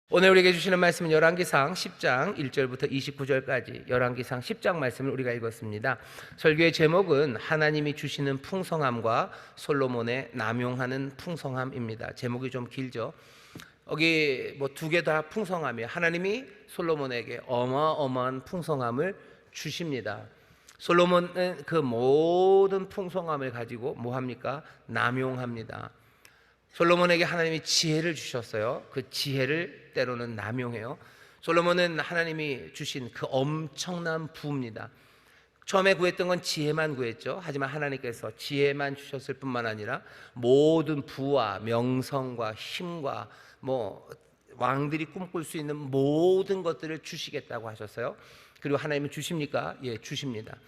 오늘 우리에게 주시는 말씀은 열왕기상 10장 1절부터 29절까지 열왕기상 10장 말씀을 우리가 읽었습니다. 설교의 제목은 하나님이 주시는 풍성함과 솔로몬의 남용하는 풍성함입니다. 제목이 좀 길죠. 여기 뭐 두 개 다 풍성함이에요. 하나님이 솔로몬에게 어마어마한 풍성함을 주십니다. 솔로몬은 그 모든 풍성함을 가지고 뭐 합니까? 남용합니다. 솔로몬에게 하나님이 지혜를 주셨어요. 그 지혜를 때로는 남용해요. 솔로몬은 하나님이 주신 그 엄청난 부입니다. 처음에 구했던 건 지혜만 구했죠. 하지만 하나님께서 지혜만 주셨을 뿐만 아니라 모든 부와 명성과 힘과 뭐 왕들이 꿈꿀 수 있는 모든 것들을 주시겠다고 하셨어요. 그리고 하나님은 주십니까? 예, 주십니다.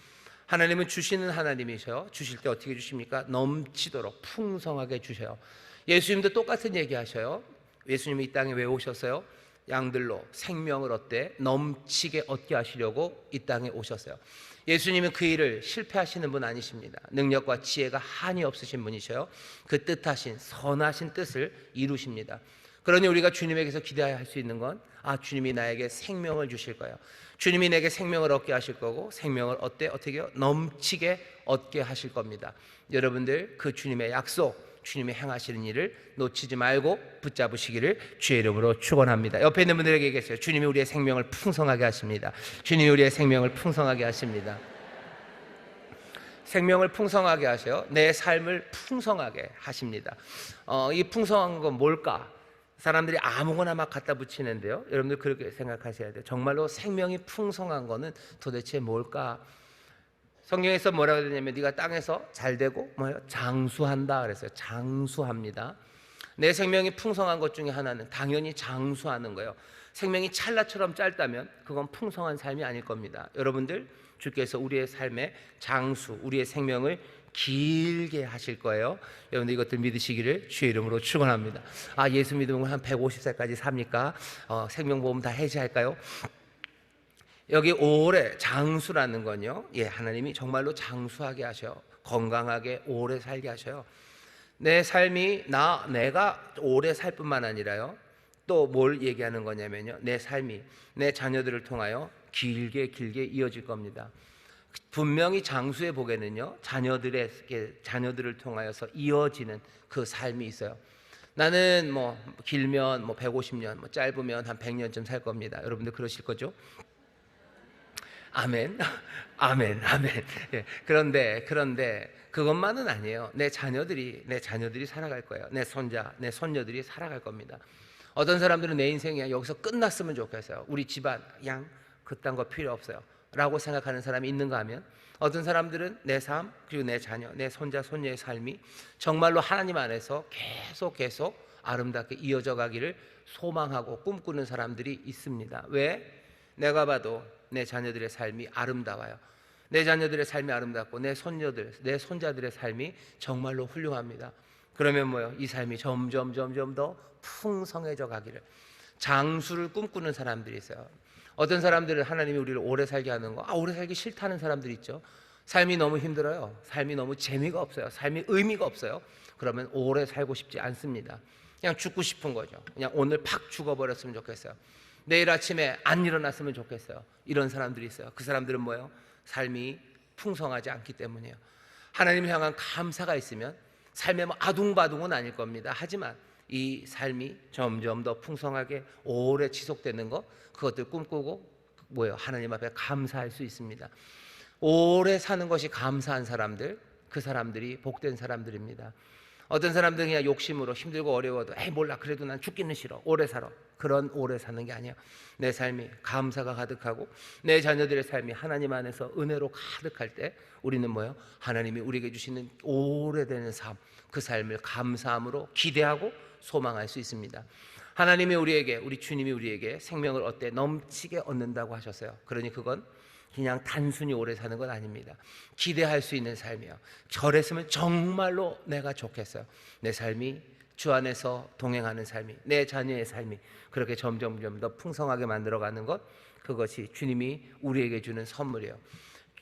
하나님은 주시는 하나님이셔요. 주실 때 어떻게 주십니까? 넘치도록 풍성하게 주셔요. 예수님도 똑같은 얘기 하셔요. 예수님이 이 땅에 왜 오셨어요? 양들로 생명을 얻되 넘치게 얻게 하시려고 이 땅에 오셨어요. 예수님은 그 일을 실패하시는 분 아니십니다. 능력과 지혜가 한이 없으신 분이셔요. 그 뜻하신 선하신 뜻을 이루십니다. 그러니 우리가 주님에게서 기대할 수 있는 건 주님이 나에게 생명을 주실 거예요. 주님이 내게 생명을 얻게 하실 거고 생명을 어떻게요? 넘치게 얻게 하실 겁니다. 여러분들 그 주님의 약속, 주님이 행하시는 일을 놓치지 말고 붙잡으시기를 주의 이름으로 축원합니다. 옆에 있는 분들에게 얘기했어요. 주님이 우리의 생명을 풍성하게 하십니다. 주님이 우리의 생명을 풍성하게 하십니다. 생명을 풍성하게 하셔요. 내 삶을 풍성하게 하십니다. 이 풍성한 건 뭘까? 사람들이 아무거나 막 갖다 붙이는데요. 여러분들 그렇게 생각하셔야 돼요. 정말로 생명이 풍성한 거는 도대체 뭘까? 성경에서 뭐라고 되냐면 네가 땅에서 잘되고 뭐예요? 장수한다 그랬어요. 장수합니다. 내 생명이 풍성한 것 중에 하나는 당연히 장수하는 거예요. 생명이 찰나처럼 짧다면 그건 풍성한 삶이 아닐 겁니다. 여러분들 주께서 우리의 삶의 장수, 우리의 생명을 길게 하실 거예요. 여러분들 이것들 믿으시기를 주의 이름으로 축원합니다. 예수 믿으면 한 150세까지 삽니까? 생명보험 다 해지할까요? 여기 오래 장수라는 건요, 하나님이 정말로 장수하게 하셔요. 건강하게 오래 살게 하셔요. 내 삶이 내가 오래 살 뿐만 아니라요, 또 뭘 얘기하는 거냐면요, 내 삶이 내 자녀들을 통하여 길게 이어질 겁니다. 분명히 장수의 복에는요, 자녀들을 통하여서 이어지는 그 삶이 있어요. 나는 뭐 길면 150년, 짧으면 한 100년쯤 살 겁니다. 여러분들 그러실 거죠? 아멘, 아멘. 그런데 그것만은 아니에요. 내 자녀들이 살아갈 거예요. 내 손자, 내 손녀들이 살아갈 겁니다. 어떤 사람들은 내 인생이 여기서 끝났으면 좋겠어요. 우리 집안 그냥 그딴 거 필요 없어요 라고 생각하는 사람이 있는가 하면, 어떤 사람들은 내 삶, 그리고 내 자녀, 내 손자, 손녀의 삶이 정말로 하나님 안에서 계속 아름답게 이어져 가기를 소망하고 꿈꾸는 사람들이 있습니다. 왜? 내가 봐도 내 자녀들의 삶이 아름다워요. 내 자녀들의 삶이 아름답고 내 손녀들, 내 손자들의 삶이 정말로 훌륭합니다. 그러면 뭐요? 이 삶이 점점 더 풍성해져 가기를, 장수를 꿈꾸는 사람들이 있어요. 어떤 사람들은 하나님이 우리를 오래 살게 하는 거, 오래 살기 싫다는 사람들이 있죠. 삶이 너무 힘들어요. 삶이 너무 재미가 없어요. 삶이 의미가 없어요. 그러면 오래 살고 싶지 않습니다. 그냥 죽고 싶은 거죠. 그냥 오늘 팍 죽어버렸으면 좋겠어요. 내일 아침에 안 일어났으면 좋겠어요. 이런 사람들이 있어요. 그 사람들은 뭐예요? 삶이 풍성하지 않기 때문이에요. 하나님을 향한 감사가 있으면 삶에 아둥바둥은 아닐 겁니다. 하지만 이 삶이 점점 더 풍성하게 오래 지속되는 것, 그것들 꿈꾸고 하나님 앞에 감사할 수 있습니다. 오래 사는 것이 감사한 사람들, 그 사람들이 복된 사람들입니다. 어떤 사람들은 그냥 욕심으로 힘들고 어려워도 몰라, 그래도 난 죽기는 싫어, 오래 살아. 그런 오래 사는 게 아니야. 내 삶이 감사가 가득하고 내 자녀들의 삶이 하나님 안에서 은혜로 가득할 때 우리는 하나님이 우리에게 주시는 오래되는 삶, 그 삶을 감사함으로 기대하고 소망할 수 있습니다. 하나님이 우리 주님이 우리에게 생명을 넘치게 얻는다고 하셨어요. 그러니 그건 그냥 단순히 오래 사는 건 아닙니다. 기대할 수 있는 삶이요. 저랬으면 정말로 내가 좋겠어요. 내 삶이 주 안에서 동행하는 삶이, 내 자녀의 삶이 그렇게 점점 더 풍성하게 만들어가는 것, 그것이 주님이 우리에게 주는 선물이에요.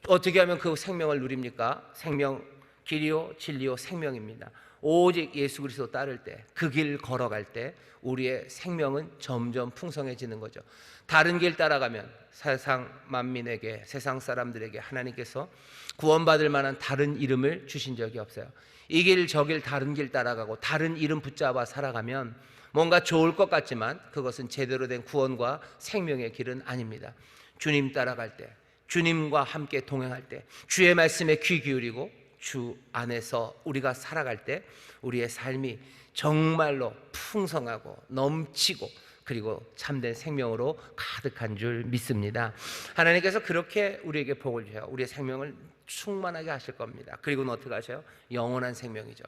어떻게 하면 그 생명을 누립니까? 생명 길이요 진리요 생명입니다. 오직 예수 그리스도 따를 때, 그 길 걸어갈 때 우리의 생명은 점점 풍성해지는 거죠. 다른 길 따라가면 세상 만민에게, 세상 사람들에게 하나님께서 구원받을 만한 다른 이름을 주신 적이 없어요. 이 길 저 길 다른 길 따라가고 다른 이름 붙잡아 살아가면 뭔가 좋을 것 같지만 그것은 제대로 된 구원과 생명의 길은 아닙니다. 주님 따라갈 때, 주님과 함께 동행할 때, 주의 말씀에 귀 기울이고 주 안에서 우리가 살아갈 때 우리의 삶이 정말로 풍성하고 넘치고 그리고 참된 생명으로 가득한 줄 믿습니다. 하나님께서 그렇게 우리에게 복을 주셔요. 우리의 생명을 충만하게 하실 겁니다. 그리고는 어떻게 하셔요? 영원한 생명이죠.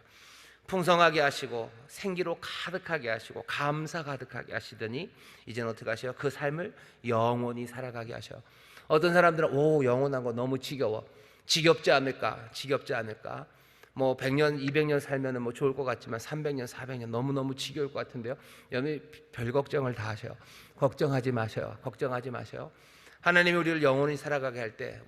풍성하게 하시고 생기로 가득하게 하시고 감사 가득하게 하시더니 이제는 어떻게 하셔요? 그 삶을 영원히 살아가게 하셔요. 어떤 사람들은 영원한 거 너무 지겹지 않을까? 지겹지 않을까? 뭐 100년, 200년 살면은 뭐 좋을 것 같지만 300년, 400년 너무너무 지겨울 것 같은데요. 여러분이 별 걱정을 다 하셔요. 걱정하지 마셔요. 걱정하지 마셔요. 하나님이 우리를 영원히 살아가게 할 때,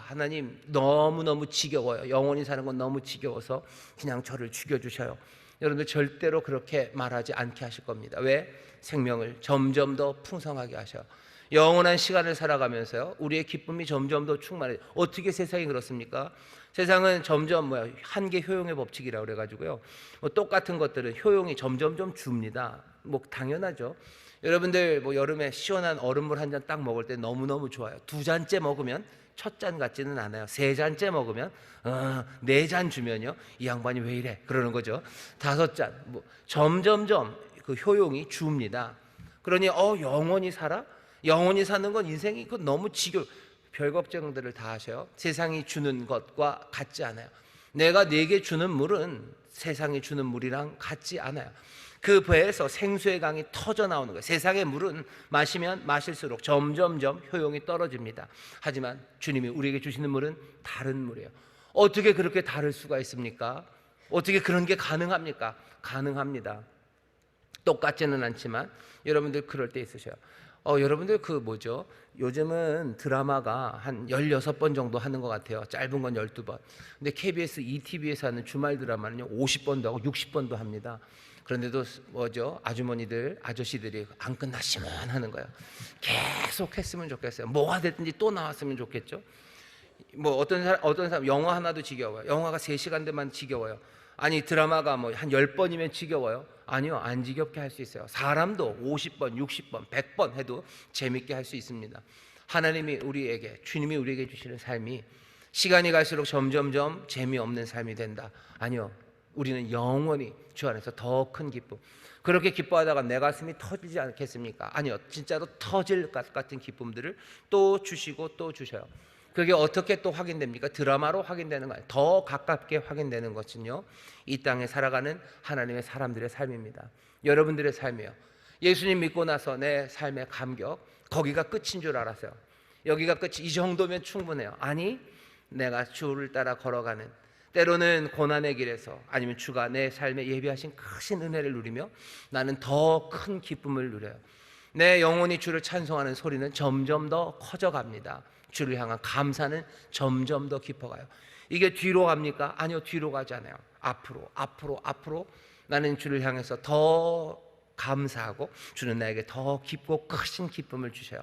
하나님 너무너무 지겨워요. 영원히 사는 건 너무 지겨워서 그냥 저를 죽여주셔요. 여러분들 절대로 그렇게 말하지 않게 하실 겁니다. 왜? 생명을 점점 더 풍성하게 하셔. 영원한 시간을 살아가면서요, 우리의 기쁨이 점점 더 충만해. 어떻게 세상이 그렇습니까? 세상은 점점 한계 효용의 법칙이라고 그래가지고요, 똑같은 것들은 효용이 점점 줍니다. 당연하죠. 여러분들 여름에 시원한 얼음물 한 잔 딱 먹을 때 너무너무 좋아요. 2잔째 먹으면 첫 잔 같지는 않아요. 3잔째 먹으면 4잔 주면요, 이 양반이 왜 이래 그러는 거죠. 5잔 점점점 그 효용이 줍니다. 그러니 영원히 살아? 영원히 사는 건 인생이 너무 지겨워. 별 걱정들을 다 하셔요. 세상이 주는 것과 같지 않아요. 내가 네게 주는 물은 세상이 주는 물이랑 같지 않아요. 그 배에서 생수의 강이 터져 나오는 거예요. 세상의 물은 마시면 마실수록 점점점 효용이 떨어집니다. 하지만 주님이 우리에게 주시는 물은 다른 물이에요. 어떻게 그렇게 다를 수가 있습니까? 어떻게 그런 게 가능합니까? 가능합니다. 똑같지는 않지만 여러분들 그럴 때 있으셔요. 여러분들 요즘은 드라마가 한 16번 정도 하는 것 같아요. 짧은 건 12번. 근데 KBS ETV에서 하는 주말 드라마는요 50번도 하고 60번도 합니다. 그런데도 아주머니들, 아저씨들이 안 끝났으면 하는 거예요. 계속 했으면 좋겠어요. 뭐가 됐든지 또 나왔으면 좋겠죠. 어떤 사람 영화 하나도 지겨워요. 영화가 3시간대만 지겨워요. 아니 드라마가 한 10번이면 지겨워요. 아니요, 안 지겹게 할 수 있어요. 사람도 50번, 60번, 100번 해도 재밌게 할 수 있습니다. 주님이 우리에게 주시는 삶이 시간이 갈수록 점점점 재미없는 삶이 된다. 아니요, 우리는 영원히 주 안에서 더 큰 기쁨, 그렇게 기뻐하다가 내 가슴이 터지지 않겠습니까? 아니요, 진짜로 터질 것 같은 기쁨들을 또 주시고 또 주셔요. 그게 어떻게 또 확인됩니까? 드라마로 확인되는 거 아니에요. 더 가깝게 확인되는 것은요, 이 땅에 살아가는 하나님의 사람들의 삶입니다. 여러분들의 삶이요. 예수님 믿고 나서 내 삶의 감격, 거기가 끝인 줄 알았어요. 여기가 끝이, 이 정도면 충분해요. 아니, 내가 주를 따라 걸어가는, 때로는 고난의 길에서 아니면 주가 내 삶에 예비하신 크신 은혜를 누리며 나는 더 큰 기쁨을 누려요. 내 영혼이 주를 찬송하는 소리는 점점 더 커져갑니다. 주를 향한 감사는 점점 더 깊어가요. 이게 뒤로 갑니까? 아니요, 뒤로 가지 않아요. 앞으로 나는 주를 향해서 더 감사하고 주는 나에게 더 깊고 크신 기쁨을 주셔요.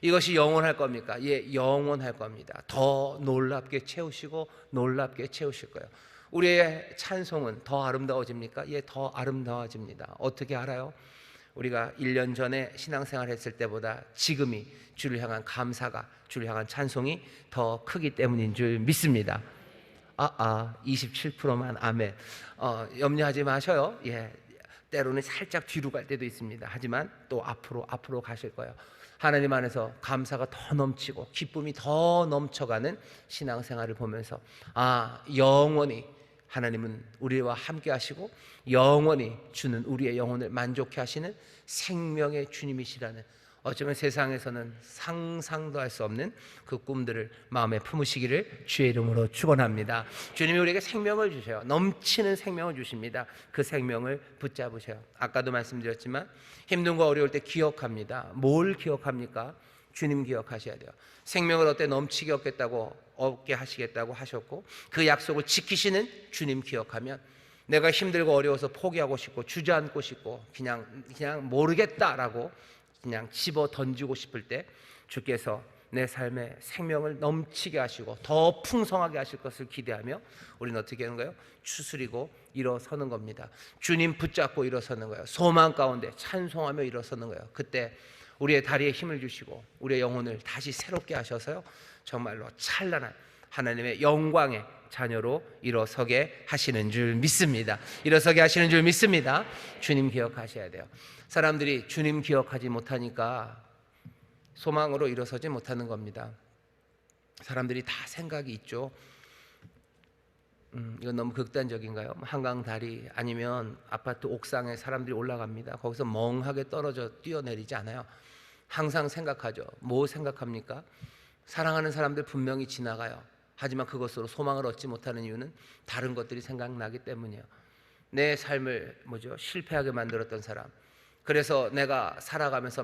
이것이 영원할 겁니까? 예, 영원할 겁니다. 더 놀랍게 채우시고 놀랍게 채우실 거예요. 우리의 찬송은 더 아름다워집니까? 예, 더 아름다워집니다. 어떻게 알아요? 우리가 1년 전에 신앙생활 했을 때보다 지금이 주를 향한 감사가, 주를 향한 찬송이 더 크기 때문인 줄 믿습니다. 27%만 아멘. 염려하지 마셔요. 예, 때로는 살짝 뒤로 갈 때도 있습니다. 하지만 또 앞으로 가실 거예요. 하나님 안에서 감사가 더 넘치고 기쁨이 더 넘쳐가는 신앙생활을 보면서 영원히 하나님은 우리와 함께 하시고 영원히 주는 우리의 영혼을 만족해 하시는 생명의 주님이시라는, 어쩌면 세상에서는 상상도 할 수 없는 그 꿈들을 마음에 품으시기를 주의 이름으로 축원합니다. 주님이 우리에게 생명을 주셔요. 넘치는 생명을 주십니다. 그 생명을 붙잡으셔요. 아까도 말씀드렸지만 힘든 거 어려울 때 기억합니다. 뭘 기억합니까? 주님 기억하셔야 돼요. 생명을 넘치게 얻게 하시겠다고 하셨고 그 약속을 지키시는 주님 기억하면 내가 힘들고 어려워서 포기하고 싶고 주저앉고 싶고 그냥 모르겠다라고 그냥 집어 던지고 싶을 때 주께서 내 삶에 생명을 넘치게 하시고 더 풍성하게 하실 것을 기대하며 우리는 어떻게 하는 거예요? 추스리고 일어서는 겁니다. 주님 붙잡고 일어서는 거예요. 소망 가운데 찬송하며 일어서는 거예요. 그때 우리의 다리에 힘을 주시고 우리의 영혼을 다시 새롭게 하셔서요, 정말로 찬란한 하나님의 영광의 자녀로 일어서게 하시는 줄 믿습니다. 일어서게 하시는 줄 믿습니다. 주님 기억하셔야 돼요. 사람들이 주님 기억하지 못하니까 소망으로 일어서지 못하는 겁니다. 사람들이 다 생각이 있죠. 이건 너무 극단적인가요? 한강 다리 아니면 아파트 옥상에 사람들이 올라갑니다. 거기서 멍하게 떨어져 뛰어내리지 않아요. 항상 생각하죠. 뭐 생각합니까? 사랑하는 사람들 분명히 지나가요. 하지만 그것으로 소망을 얻지 못하는 이유는 다른 것들이 생각나기 때문이에요. 내 삶을 실패하게 만들었던 사람, 그래서 내가 살아가면서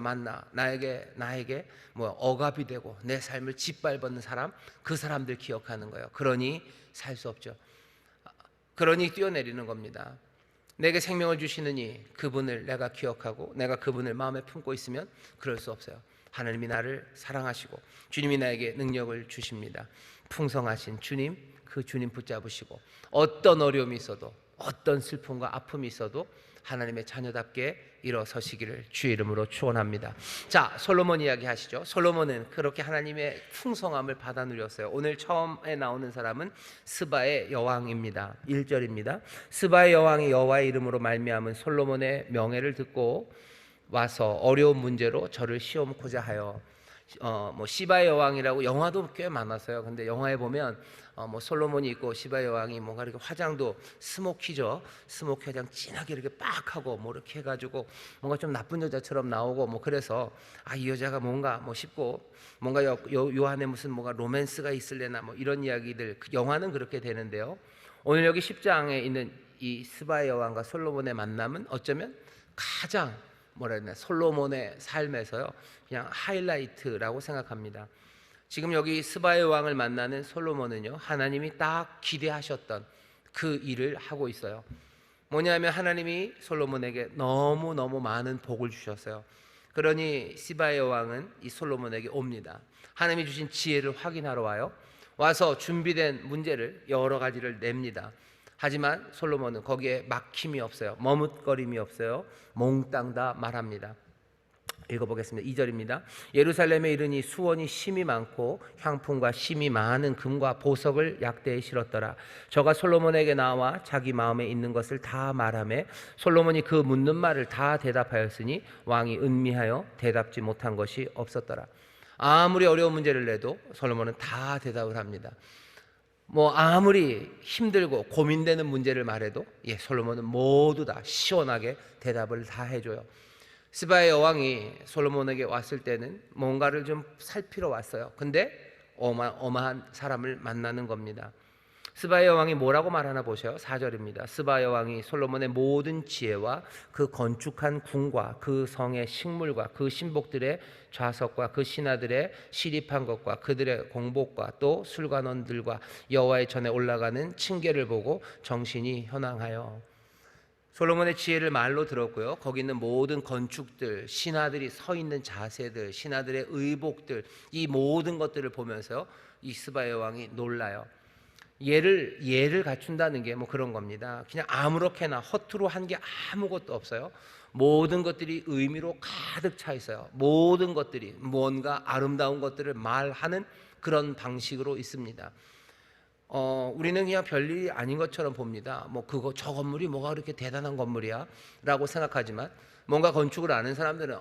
나에게 억압이 되고 내 삶을 짓밟는 사람, 그 사람들 기억하는 거예요. 그러니 살 수 없죠. 그러니 뛰어내리는 겁니다. 내게 생명을 주시느니 그분을 내가 기억하고 내가 그분을 마음에 품고 있으면 그럴 수 없어요. 하나님이 나를 사랑하시고 주님이 나에게 능력을 주십니다. 풍성하신 주님, 그 주님 붙잡으시고 어떤 어려움이 있어도 어떤 슬픔과 아픔이 있어도 하나님의 자녀답게 일어서시기를 주의 이름으로 축원합니다. 자, 솔로몬 이야기 하시죠. 솔로몬은 그렇게 하나님의 풍성함을 받아 누렸어요. 오늘 처음에 나오는 사람은 스바의 여왕입니다. 1절입니다. 스바의 여왕이 여호와의 이름으로 말미암은 솔로몬의 명예를 듣고 와서 어려운 문제로 저를 시험코자 하여 시바의 여왕이라고 영화도 꽤 많았어요. 근데 영화에 보면 솔로몬이 있고 시바의 여왕이 뭔가 이렇게 화장도 스모키죠. 스모키 화장 진하게 이렇게 빡 하고 이렇게 해가지고 뭔가 좀 나쁜 여자처럼 나오고 그래서 이 여자가 뭔가 싶고 뭔가 요 안에 무슨 뭔가 로맨스가 있을래나 이런 이야기들, 그 영화는 그렇게 되는데요. 오늘 여기 10장에 있는 이 스바의 여왕과 솔로몬의 만남은 어쩌면 가장 솔로몬의 삶에서요 그냥 하이라이트라고 생각합니다. 지금 여기 스바의 왕을 만나는 솔로몬은요, 하나님이 딱 기대하셨던 그 일을 하고 있어요. 뭐냐면 하나님이 솔로몬에게 너무너무 많은 복을 주셨어요. 그러니 스바의 왕은 이 솔로몬에게 옵니다. 하나님이 주신 지혜를 확인하러 와서 준비된 문제를 여러 가지를 냅니다. 하지만 솔로몬은 거기에 막힘이 없어요. 머뭇거림이 없어요. 몽땅 다 말합니다. 읽어보겠습니다. 2절입니다. 예루살렘에 이르니 수원이 심이 많고 향품과 심이 많은 금과 보석을 약대에 실었더라. 저가 솔로몬에게 나와 자기 마음에 있는 것을 다 말하매 솔로몬이 그 묻는 말을 다 대답하였으니 왕이 은미하여 대답지 못한 것이 없었더라. 아무리 어려운 문제를 내도 솔로몬은 다 대답을 합니다. 아무리 힘들고 고민되는 문제를 말해도 솔로몬은 모두 다 시원하게 대답을 다 해줘요. 스바의 여왕이 솔로몬에게 왔을 때는 뭔가를 좀 살피러 왔어요. 근데 어마한 사람을 만나는 겁니다. 스바의 여왕이 뭐라고 말하나 보세요. 4절입니다. 스바의 여왕이 솔로몬의 모든 지혜와 그 건축한 궁과 그 성의 식물과 그 신복들의 좌석과 그 신하들의 시립한 것과 그들의 공복과 또 술관원들과 여호와의 전에 올라가는 층계를 보고 정신이 현황하여, 솔로몬의 지혜를 말로 들었고요. 거기 있는 모든 건축들, 신하들이 서 있는 자세들, 신하들의 의복들, 이 모든 것들을 보면서 이 스바의 여왕이 놀라요. 예를 갖춘다는 게 그런 겁니다. 그냥 아무렇게나 허투루 한 게 아무것도 없어요. 모든 것들이 의미로 가득 차 있어요. 모든 것들이 뭔가 아름다운 것들을 말하는 그런 방식으로 있습니다. 우리는 그냥 별일이 아닌 것처럼 봅니다. 저 건물이 뭐가 그렇게 대단한 건물이야? 라고 생각하지만 뭔가 건축을 아는 사람들은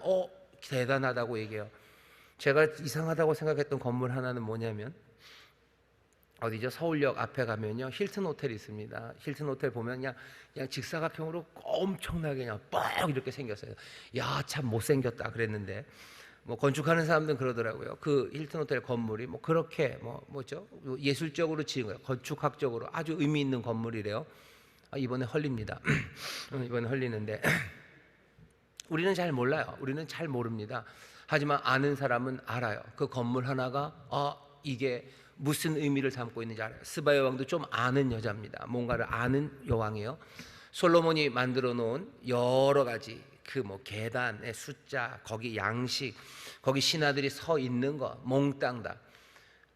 대단하다고 얘기해요. 제가 이상하다고 생각했던 건물 하나는 뭐냐면 어디죠? 서울역 앞에 가면요 힐튼 호텔이 있습니다. 힐튼 호텔 보면 그냥 직사각형으로 엄청나게 그냥 뻑 이렇게 생겼어요. 야, 참 못생겼다 그랬는데 건축하는 사람들은 그러더라고요. 그 힐튼 호텔 건물이 그렇게 예술적으로 지은 거예요. 건축학적으로 아주 의미 있는 건물이래요. 이번에 헐립니다. 이번에 헐리는데 우리는 잘 몰라요. 우리는 잘 모릅니다. 하지만 아는 사람은 알아요. 그 건물 하나가 이게 무슨 의미를 담고 있는지 알아요. 스바 여왕도 좀 아는 여자입니다. 뭔가를 아는 여왕이에요. 솔로몬이 만들어 놓은 여러 가지 그 뭐 계단의 숫자, 거기 양식, 거기 신하들이 서 있는 거 몽땅 다.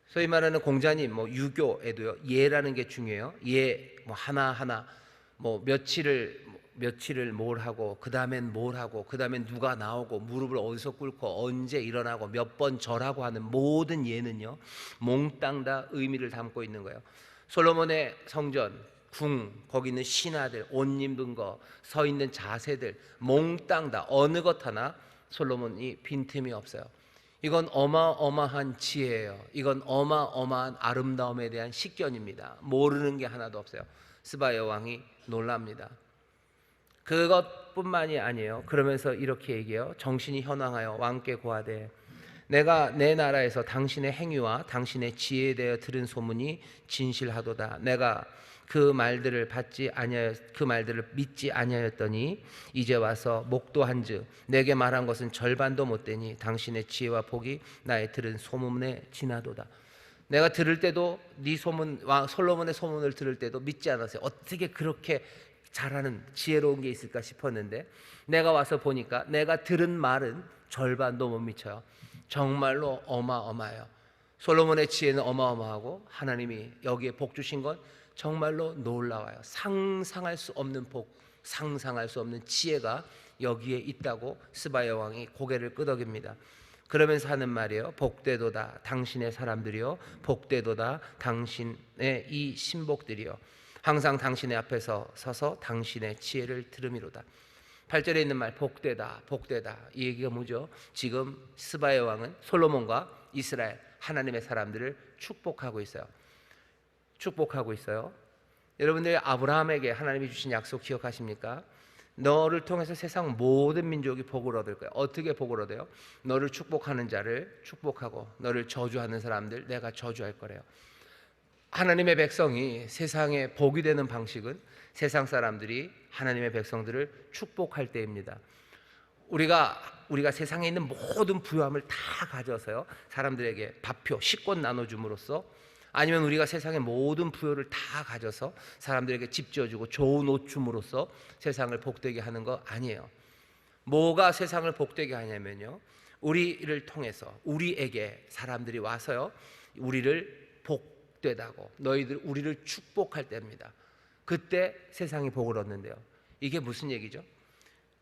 소위 말하는 공자님 뭐 유교에도요 예라는 게 중요해요. 예 뭐 하나하나 뭐 며칠을 뭘 하고 그 다음엔 뭘 하고 그 다음엔 누가 나오고 무릎을 어디서 꿇고 언제 일어나고 몇 번 절하고 하는 모든 예는요 몽땅 다 의미를 담고 있는 거예요. 솔로몬의 성전 궁 거기 있는 신하들 옷 입은 거 서 있는 자세들 몽땅 다 어느 것 하나 솔로몬이 빈틈이 없어요. 이건 어마어마한 지혜예요. 이건 어마어마한 아름다움에 대한 식견입니다. 모르는 게 하나도 없어요. 스바 여왕이 놀랍니다. 그것뿐만이 아니에요. 그러면서 이렇게 얘기해요. 정신이 현황하여 왕께 고하되 내가 내 나라에서 당신의 행위와 당신의 지혜에 대하여 들은 소문이 진실하도다. 내가 그 말들을 믿지 아니하였더니 이제 와서 목도한즉 내게 말한 것은 절반도 못되니 당신의 지혜와 복이 나의 들은 소문에 지나도다. 내가 들을 때도 네 소문, 솔로몬의 소문을 들을 때도 믿지 않았어요. 어떻게 그렇게 잘하는 지혜로운 게 있을까 싶었는데 내가 와서 보니까 내가 들은 말은 절반도 못 미쳐요. 정말로 어마어마해요. 솔로몬의 지혜는 어마어마하고 하나님이 여기에 복 주신 건 정말로 놀라워요. 상상할 수 없는 복, 상상할 수 없는 지혜가 여기에 있다고 스바 여왕이 고개를 끄덕입니다. 그러면서 하는 말이에요. 복되도다 당신의 사람들이요, 복되도다 당신의 이 신복들이요, 항상 당신의 앞에서 서서 당신의 지혜를 들음이로다. 8절에 있는 말 복되다 복되다, 이 얘기가 뭐죠? 지금 스바의 왕은 솔로몬과 이스라엘 하나님의 사람들을 축복하고 있어요. 축복하고 있어요. 여러분들 아브라함에게 하나님이 주신 약속 기억하십니까? 너를 통해서 세상 모든 민족이 복을 얻을 거야. 어떻게 복을 얻어요? 너를 축복하는 자를 축복하고 너를 저주하는 사람들 내가 저주할 거래요. 하나님의 백성이 세상에 복이 되는 방식은 세상 사람들이 하나님의 백성들을 축복할 때입니다. 우리가 세상에 있는 모든 부유함을 다 가져서요 사람들에게 밥표, 식권 나눠줌으로써, 아니면 우리가 세상의 모든 부여를 다 가져서 사람들에게 집 지어주고 좋은 옷 줌으로써 세상을 복되게 하는 거 아니에요. 뭐가 세상을 복되게 하냐면요, 우리를 통해서 우리에게 사람들이 와서요 우리를 복되다고, 너희들 우리를 축복할 때입니다. 그때 세상이 복을 얻는데요. 이게 무슨 얘기죠?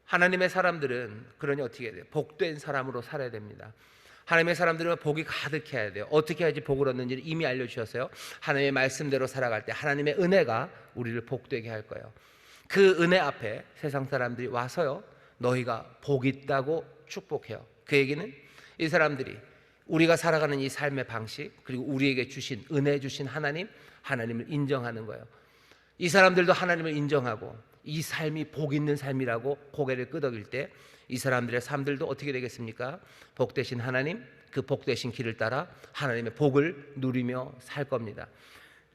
하나님의 사람들은 그러니 어떻게 해야 돼요? 복된 사람으로 살아야 됩니다. 하나님의 사람들은 복이 가득해야 돼요. 어떻게 해야지 복을 얻는지를 이미 알려주셨어요. 하나님의 말씀대로 살아갈 때 하나님의 은혜가 우리를 복되게 할 거예요. 그 은혜 앞에 세상 사람들이 와서요 너희가 복 있다고 축복해요. 그 얘기는 이 사람들이 우리가 살아가는 이 삶의 방식, 그리고 우리에게 주신 은혜 주신 하나님을 인정하는 거예요. 이 사람들도 하나님을 인정하고 이 삶이 복 있는 삶이라고 고개를 끄덕일 때 이 사람들의 삶들도 어떻게 되겠습니까? 복 되신 하나님, 그 복 되신 길을 따라 하나님의 복을 누리며 살 겁니다.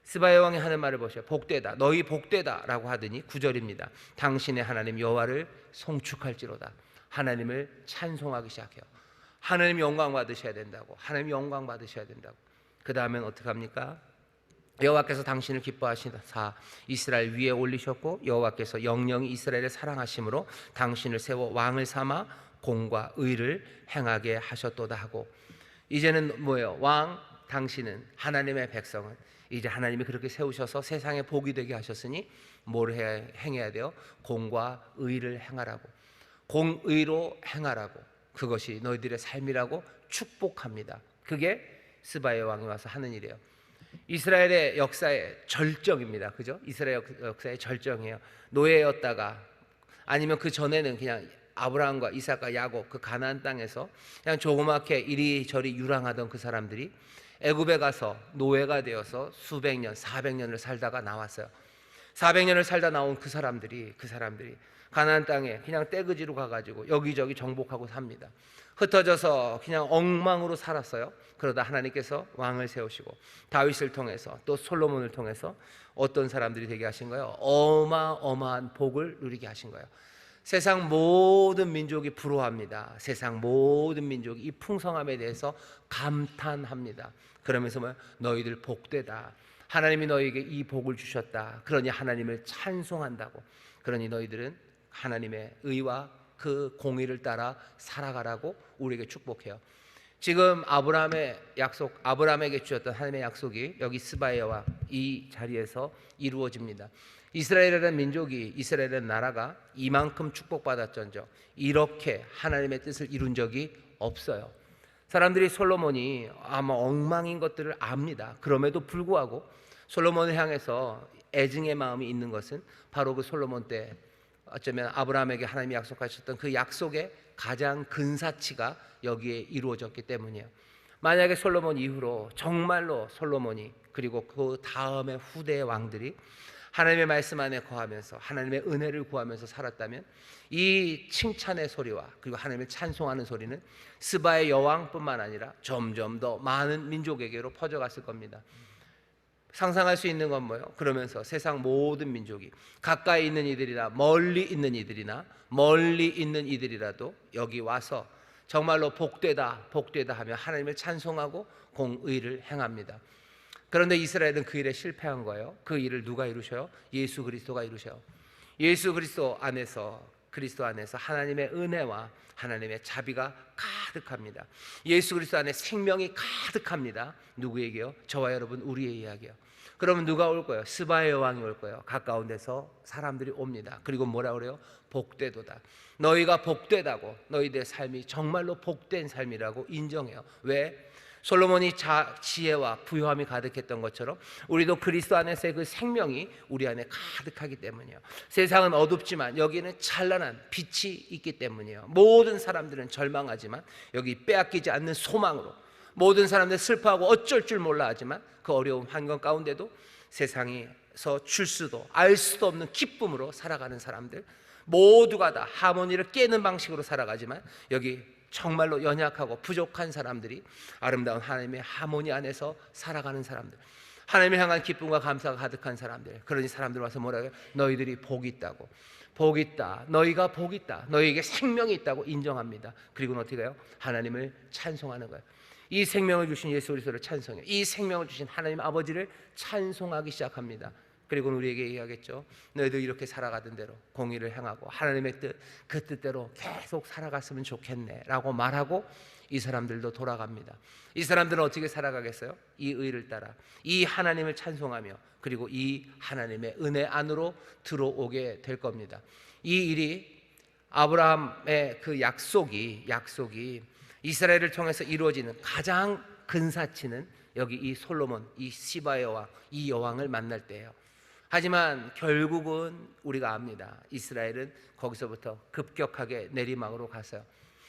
스바의 왕이 하는 말을 보세요. 복되다, 너희 복되다 라고 하더니 9절입니다. 당신의 하나님 여호와를 송축할지로다. 하나님을 찬송하기 시작해요. 하나님 영광 받으셔야 된다고, 하나님 영광 받으셔야 된다고. 그 다음엔 어떻게 합니까? 여호와께서 당신을 기뻐하시사 이스라엘 위에 올리셨고 여호와께서 영영이 이스라엘을 사랑하심으로 당신을 세워 왕을 삼아 공과 의를 행하게 하셨도다 하고, 이제는 뭐예요? 왕 당신은, 하나님의 백성은 이제 하나님이 그렇게 세우셔서 세상에 복이 되게 하셨으니 뭘 행해야 돼요? 공과 의를 행하라고, 공의로 행하라고, 그것이 너희들의 삶이라고 축복합니다. 그게 스바의 왕이 와서 하는 일이에요. 이스라엘의 역사의 절정입니다. 그죠? 이스라엘 역사의 절정이에요. 노예였다가, 아니면 그 전에는 그냥 아브라함과 이삭과 야곱 그 가나안 땅에서 그냥 조그맣게 이리저리 유랑하던 그 사람들이 애굽에 가서 노예가 되어서 수백 년, 400년을 살다가 나왔어요. 400년을 살다 나온 그 사람들이 가나안 땅에 그냥 떼그지로 가가지고 여기저기 정복하고 삽니다. 흩어져서 그냥 엉망으로 살았어요. 그러다 하나님께서 왕을 세우시고 다윗을 통해서 또 솔로몬을 통해서 어떤 사람들이 되게 하신 거예요? 어마어마한 복을 누리게 하신 거예요. 세상 모든 민족이 부러워합니다. 세상 모든 민족이 이 풍성함에 대해서 감탄합니다. 그러면서 너희들 복되다. 하나님이 너희에게 이 복을 주셨다. 그러니 하나님을 찬송한다고. 그러니 너희들은 하나님의 의와 그 공의를 따라 살아가라고 우리에게 축복해요. 지금 아브라함의 약속, 아브라함에게 주셨던 하나님의 약속이 여기 스바야와 이 자리에서 이루어집니다. 이스라엘이라는 민족이, 이스라엘이라는 나라가 이만큼 축복받았던적 이렇게 하나님의 뜻을 이룬 적이 없어요. 사람들이 솔로몬이 아마 엉망인 것들을 압니다. 그럼에도 불구하고 솔로몬을 향해서 애증의 마음이 있는 것은 바로 그 솔로몬 때 어쩌면 아브라함에게 하나님이 약속하셨던 그 약속의 가장 근사치가 여기에 이루어졌기 때문이에요. 만약에 솔로몬 이후로 정말로 솔로몬이 그리고 그 다음에 후대의 왕들이 하나님의 말씀 안에 거하면서 하나님의 은혜를 구하면서 살았다면 이 칭찬의 소리와 그리고 하나님을 찬송하는 소리는 스바의 여왕뿐만 아니라 점점 더 많은 민족에게로 퍼져갔을 겁니다. 상상할 수 있는 건 뭐예요? 그러면서 세상 모든 민족이 가까이 있는 이들이나 멀리 있는 이들이나 멀리 있는 이들이라도 여기 와서 정말로 복되다 복되다 하며 하나님을 찬송하고 공의를 행합니다. 그런데 이스라엘은 그 일에 실패한 거예요. 그 일을 누가 이루셔요? 예수 그리스도가 이루셔요. 예수 그리스도 안에서 하나님의 은혜와 하나님의 자비가 가득합니다. 예수 그리스도 안에 생명이 가득합니다. 누구에게요? 저와 여러분 우리의 이야기요. 그러면 누가 올 거예요? 스바의 여왕이 올 거예요. 가까운 데서 사람들이 옵니다. 그리고 뭐라 그래요? 복되도다. 너희가 복되다고, 너희들의 삶이 정말로 복된 삶이라고 인정해요. 왜? 솔로몬이 지혜와 부요함이 가득했던 것처럼 우리도 그리스도 안에서의 그 생명이 우리 안에 가득하기 때문이에요. 세상은 어둡지만 여기는 찬란한 빛이 있기 때문이에요. 모든 사람들은 절망하지만 여기 빼앗기지 않는 소망으로, 모든 사람들 슬퍼하고 어쩔 줄 몰라 하지만 그 어려운 환경 가운데도 세상에서 줄 수도 알 수도 없는 기쁨으로 살아가는 사람들, 모두가 다 하모니를 깨는 방식으로 살아가지만 여기 정말로 연약하고 부족한 사람들이 아름다운 하나님의 하모니 안에서 살아가는 사람들, 하나님을 향한 기쁨과 감사가 가득한 사람들, 그러니 사람들 와서 뭐라고 해요? 너희들이 복이 있다고, 복이 있다, 너희가 복이 있다, 너희에게 생명이 있다고 인정합니다. 그리고는 어떻게 해요? 하나님을 찬송하는 거예요. 이 생명을 주신 예수 그리스도를 찬송해요. 이 생명을 주신 하나님 아버지를 찬송하기 시작합니다. 그리고는 우리에게 얘기하겠죠. 너희들 이렇게 살아가던 대로 공의를 행하고 하나님의 뜻, 그 뜻대로 계속 살아갔으면 좋겠네 라고 말하고 이 사람들도 돌아갑니다. 이 사람들은 어떻게 살아가겠어요? 이 의를 따라 이 하나님을 찬송하며 그리고 이 하나님의 은혜 안으로 들어오게 될 겁니다. 이 일이 아브라함의 그 약속이 이스라엘을 통해서 이루어지는 가장 근사치는 여기 이 솔로몬, 이 시바의 여왕, 이 여왕을 만날 때예요. 하지만 결국은 우리가 압니다. 이스라엘은 거기서부터 급격하게 내리막으로 갔어요.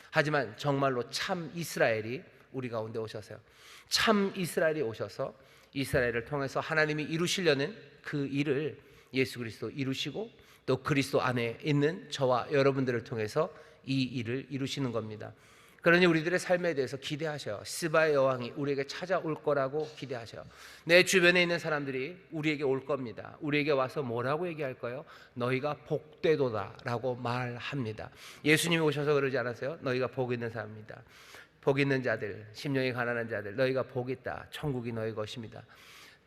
하지만 정말로 참 이스라엘이 우리 가운데 오셔서요. 참 이스라엘이 오셔서 이스라엘을 통해서 하나님이 이루시려는 그 일을 예수 그리스도 이루시고 또 그리스도 안에 있는 저와 여러분들을 통해서 이 일을 이루시는 겁니다. 그러니 우리들의 삶에 대해서 기대하셔요. 스바의 여왕이 우리에게 찾아올 거라고 기대하셔요. 내 주변에 있는 사람들이 우리에게 올 겁니다. 우리에게 와서 뭐라고 얘기할까요? 너희가 복되도다 라고 말합니다. 예수님이 오셔서 그러지 않았어요? 너희가 복 있는 사람입니다. 복 있는 자들, 심령이 가난한 자들, 너희가 복 있다. 천국이 너희 것입니다.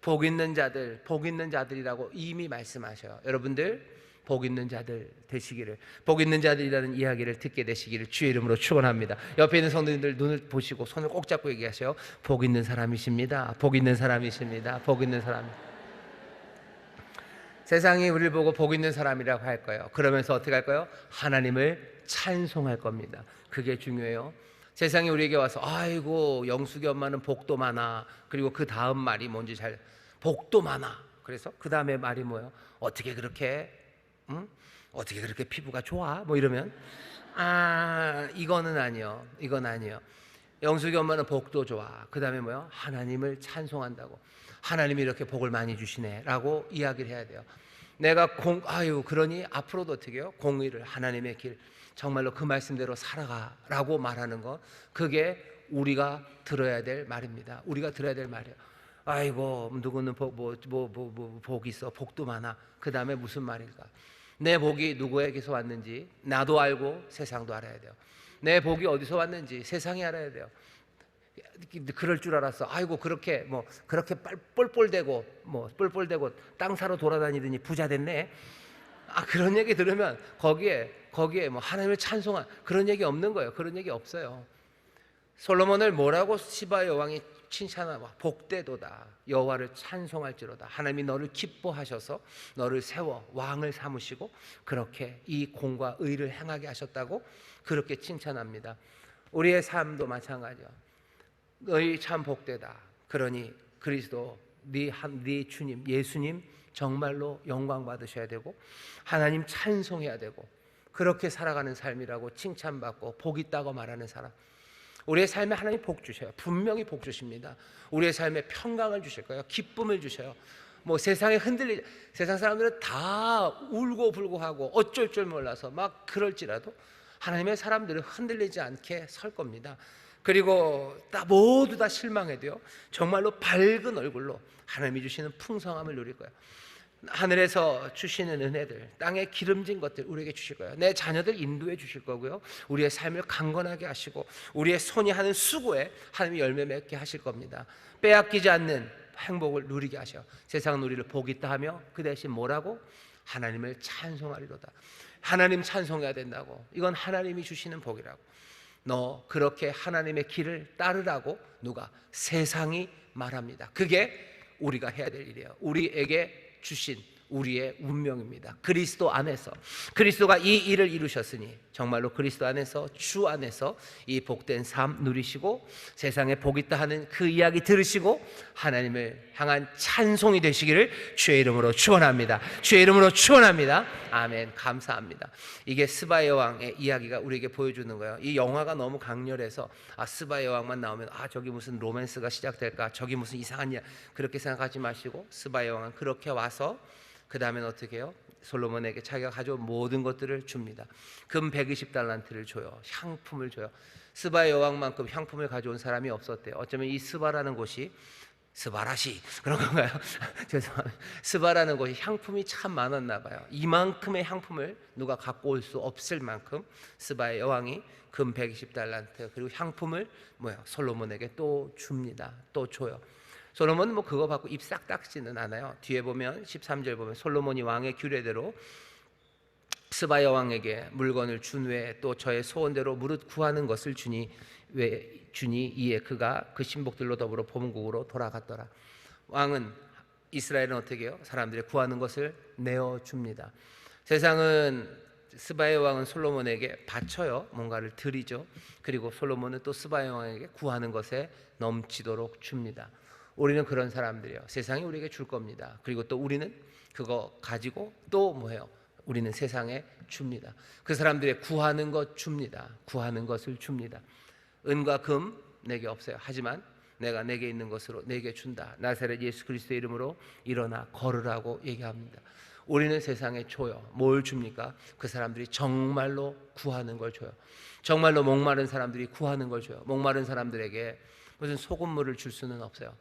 복 있는 자들, 복 있는 자들이라고 이미 말씀하셔요. 여러분들 복 있는 자들 되시기를, 복 있는 자들이라는 이야기를 듣게 되시기를 주의 이름으로 축원합니다. 옆에 있는 성도님들 눈을 보시고 손을 꼭 잡고 얘기하셔요. 복 있는 사람이십니다. 복 있는 사람이십니다. 복 있는 사람. 세상이 우리를 보고 복 있는 사람이라고 할 거예요. 그러면서 어떻게 할 거예요? 하나님을 찬송할 겁니다. 그게 중요해요. 세상이 우리에게 와서 아이고 영숙이 엄마는 복도 많아. 그리고 그 다음 말이 뭔지 잘, 복도 많아. 그래서 그 다음에 말이 뭐예요? 어떻게 그렇게 피부가 좋아? 뭐 이러면 이거는 아니요. 이건 아니요. 영숙이 엄마는 복도 좋아. 그 다음에 뭐요? 하나님을 찬송한다고. 하나님이 이렇게 복을 많이 주시네 라고 이야기를 해야 돼요. 내가 그러니 앞으로도 어떻게 해요? 공의를, 하나님의 길, 정말로 그 말씀대로 살아가라고 말하는 것, 그게 우리가 들어야 될 말입니다. 우리가 들어야 될 말이에요. 아이고 누구는 복 있어, 복도 많아. 그 다음에 무슨 말일까? 내 복이 누구에게서 왔는지 나도 알고 세상도 알아야 돼요. 내 복이 어디서 왔는지 세상이 알아야 돼요. 그럴 줄 알았어. 아이고 그렇게 그렇게 뻘뻘대고 땅 사러 돌아다니더니 부자 됐네. 그런 얘기 들으면 거기에 하나님을 찬송한 그런 얘기 없는 거예요. 그런 얘기 없어요. 솔로몬을 뭐라고 시바 여왕이 칭찬하고 복되도다. 여호와를 찬송할지로다. 하나님이 너를 기뻐하셔서 너를 세워 왕을 삼으시고 그렇게 이 공과 의를 행하게 하셨다고 그렇게 칭찬합니다. 우리의 삶도 마찬가지야. 너희 참 복되다. 그러니 그리스도 네 주님 예수님 정말로 영광 받으셔야 되고 하나님 찬송해야 되고 그렇게 살아가는 삶이라고 칭찬받고 복 있다고 말하는 사람, 우리의 삶에 하나님 복 주셔요. 분명히 복 주십니다. 우리의 삶에 평강을 주실 거예요. 기쁨을 주셔요. 세상 사람들은 다 울고 불고 하고 어쩔 줄 몰라서 막 그럴지라도 하나님의 사람들은 흔들리지 않게 설 겁니다. 그리고 모두 다 실망해도요 정말로 밝은 얼굴로 하나님이 주시는 풍성함을 누릴 거예요. 하늘에서 주시는 은혜들, 땅에 기름진 것들 우리에게 주실 거예요. 내 자녀들 인도해 주실 거고요. 우리의 삶을 강건하게 하시고 우리의 손이 하는 수고에 하나님이 열매 맺게 하실 겁니다. 빼앗기지 않는 행복을 누리게 하셔. 세상 누리를 복 있다 하며 그 대신 뭐라고? 하나님을 찬송하리로다. 하나님 찬송해야 된다고. 이건 하나님이 주시는 복이라고. 너 그렇게 하나님의 길을 따르라고 누가? 세상이 말합니다. 그게 우리가 해야 될 일이에요. 우리에게 주신 우리의 운명입니다. 그리스도 안에서 그리스도가 이 일을 이루셨으니 정말로 그리스도 안에서 주 안에서 이 복된 삶 누리시고 세상에 복 있다 하는 그 이야기 들으시고 하나님을 향한 찬송이 되시기를 주의 이름으로 축원합니다. 주의 이름으로 축원합니다. 아멘. 감사합니다. 이게 스바의 왕의 이야기가 우리에게 보여주는 거예요. 이 영화가 너무 강렬해서 스바의 왕만 나오면 저기 무슨 로맨스가 시작될까, 저기 무슨 이상한 이야기 그렇게 생각하지 마시고 스바의 왕은 그렇게 와서 그 다음엔 어떻게 해요? 솔로몬에게 자기가 가져온 모든 것들을 줍니다. 금 120달란트를 줘요. 향품을 줘요. 스바의 여왕만큼 향품을 가져온 사람이 없었대요. 어쩌면 이 스바라는 곳이 스바라시 그런 건가요? 죄송합니다. 스바라는 곳이 향품이 참 많았나 봐요. 이만큼의 향품을 누가 갖고 올 수 없을 만큼 스바의 여왕이 금 120달란트 그리고 향품을 솔로몬에게 또 줍니다. 또 줘요. 솔로몬은 그거 받고 입 싹 닦지는 않아요. 뒤에 보면 13절 보면 솔로몬이 왕의 규례대로 스바 여왕에게 물건을 준 외에 또 저의 소원대로 무릇 구하는 것을 주니 이에 그가 그 신복들로 더불어 본국으로 돌아갔더라. 왕은 이스라엘은 어떻게 해요? 사람들이 구하는 것을 내어줍니다. 세상은 스바의 왕은 솔로몬에게 바쳐요. 뭔가를 드리죠. 그리고 솔로몬은 또 스바의 왕에게 구하는 것에 넘치도록 줍니다. 우리는 그런 사람들이에요. 세상이 우리에게 줄 겁니다. 그리고 또 우리는 그거 가지고 또 우리는 세상에 줍니다. 그 사람들의 구하는 것 줍니다. 구하는 것을 줍니다. 은과 금 내게 없어요. 하지만 내가 내게 있는 것으로 내게 준다. 나사렛 예수 그리스도의 이름으로 일어나 걸으라고 얘기합니다. 우리는 세상에 줘요. 뭘 줍니까? 그 사람들이 정말로 구하는 걸 줘요. 정말로 목마른 사람들이 구하는 걸 줘요. 목마른 사람들에게 무슨 소금물을 줄 수는 없어요.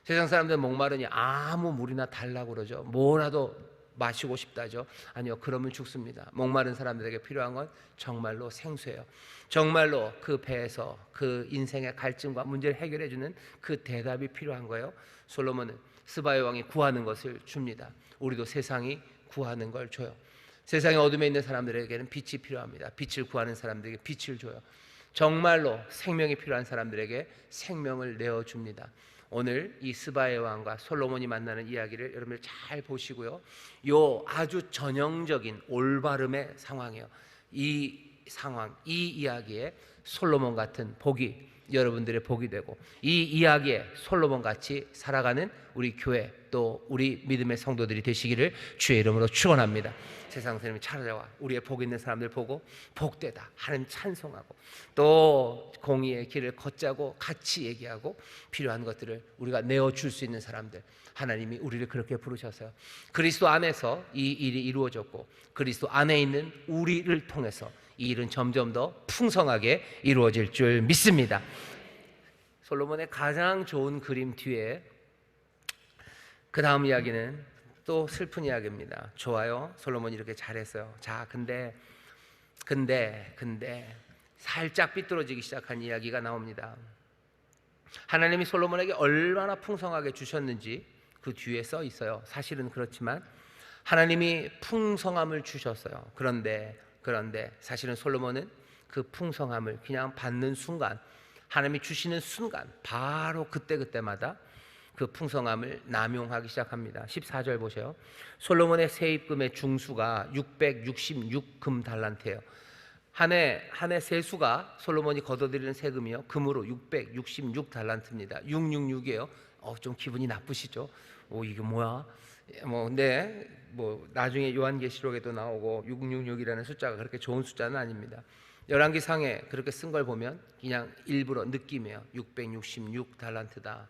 세상 사람들은 목마르니 아무 물이나 달라고 그러죠. 뭐라도 마시고 싶다죠. 아니요, 그러면 죽습니다. 목마른 사람들에게 필요한 건 정말로 생수예요. 정말로 그 배에서 그 인생의 갈증과 문제를 해결해 주는 그 대답이 필요한 거예요. 솔로몬은 스바의 왕이 구하는 것을 줍니다. 우리도 세상이 구하는 걸 줘요. 세상의 어둠에 있는 사람들에게는 빛이 필요합니다. 빛을 구하는 사람들에게 빛을 줘요. 정말로 생명이 필요한 사람들에게 생명을 내어줍니다. 오늘 이 스바의 왕과 솔로몬이 만나는 이야기를 여러분들 잘 보시고요. 요 아주 전형적인 올바름의 상황이에요. 이 상황, 이 이야기에 솔로몬 같은 복이 여러분들의 복이 되고 이 이야기에 솔로몬 같이 살아가는 우리 교회 또 우리 믿음의 성도들이 되시기를 주의 이름으로 축원합니다. 세상 사람이 찾아와 우리의 복 있는 사람들 보고 복되다 하나님 찬송하고 또 공의의 길을 걷자고 같이 얘기하고 필요한 것들을 우리가 내어줄 수 있는 사람들, 하나님이 우리를 그렇게 부르셔서요. 그리스도 안에서 이 일이 이루어졌고 그리스도 안에 있는 우리를 통해서 이 일은 점점 더 풍성하게 이루어질 줄 믿습니다. 솔로몬의 가장 좋은 그림 뒤에 그 다음 이야기는 또 슬픈 이야기입니다. 좋아요. 솔로몬이 이렇게 잘했어요. 자, 근데 살짝 삐뚤어지기 시작한 이야기가 나옵니다. 하나님이 솔로몬에게 얼마나 풍성하게 주셨는지 그 뒤에 써 있어요. 사실은 그렇지만 하나님이 풍성함을 주셨어요. 그런데 사실은 솔로몬은 그 풍성함을 그냥 받는 순간, 하나님이 주시는 순간 바로 그때마다 그 풍성함을 남용하기 시작합니다. 14절 보세요. 솔로몬의 세입금의 중수가 666금 달란트예요. 한 해 세수가 솔로몬이 거둬들이는 세금이요, 금으로 666 달란트입니다. 666이에요. 좀 기분이 나쁘시죠? 이게 뭐야? 근데 나중에 요한계시록에도 나오고 666이라는 숫자가 그렇게 좋은 숫자는 아닙니다. 열왕기상에 그렇게 쓴 걸 보면 그냥 일부러 느낌이에요. 666 달란트다.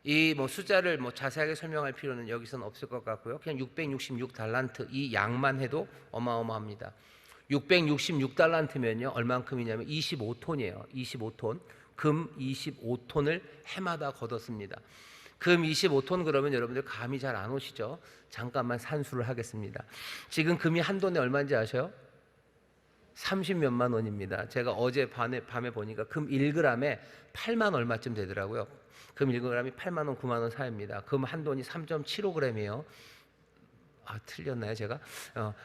이 숫자를 자세하게 설명할 필요는 여기서는 없을 것 같고요. 그냥 666 달란트 이 양만 해도 어마어마합니다. 666달란트면요 얼만큼이냐면 25톤이에요. 25톤. 금 25톤을 해마다 거뒀습니다. 금 25톤 그러면 여러분들 감이 잘 안 오시죠? 잠깐만 산수를 하겠습니다. 지금 금이 한 돈에 얼마인지 아셔요? 30몇만 원입니다. 제가 어제 밤에 보니까 금 1g에 8만 얼마쯤 되더라고요. 금 1g이 8만 원, 9만 원 사이입니다. 금 한 돈이 3.75g이에요. 틀렸나요 제가?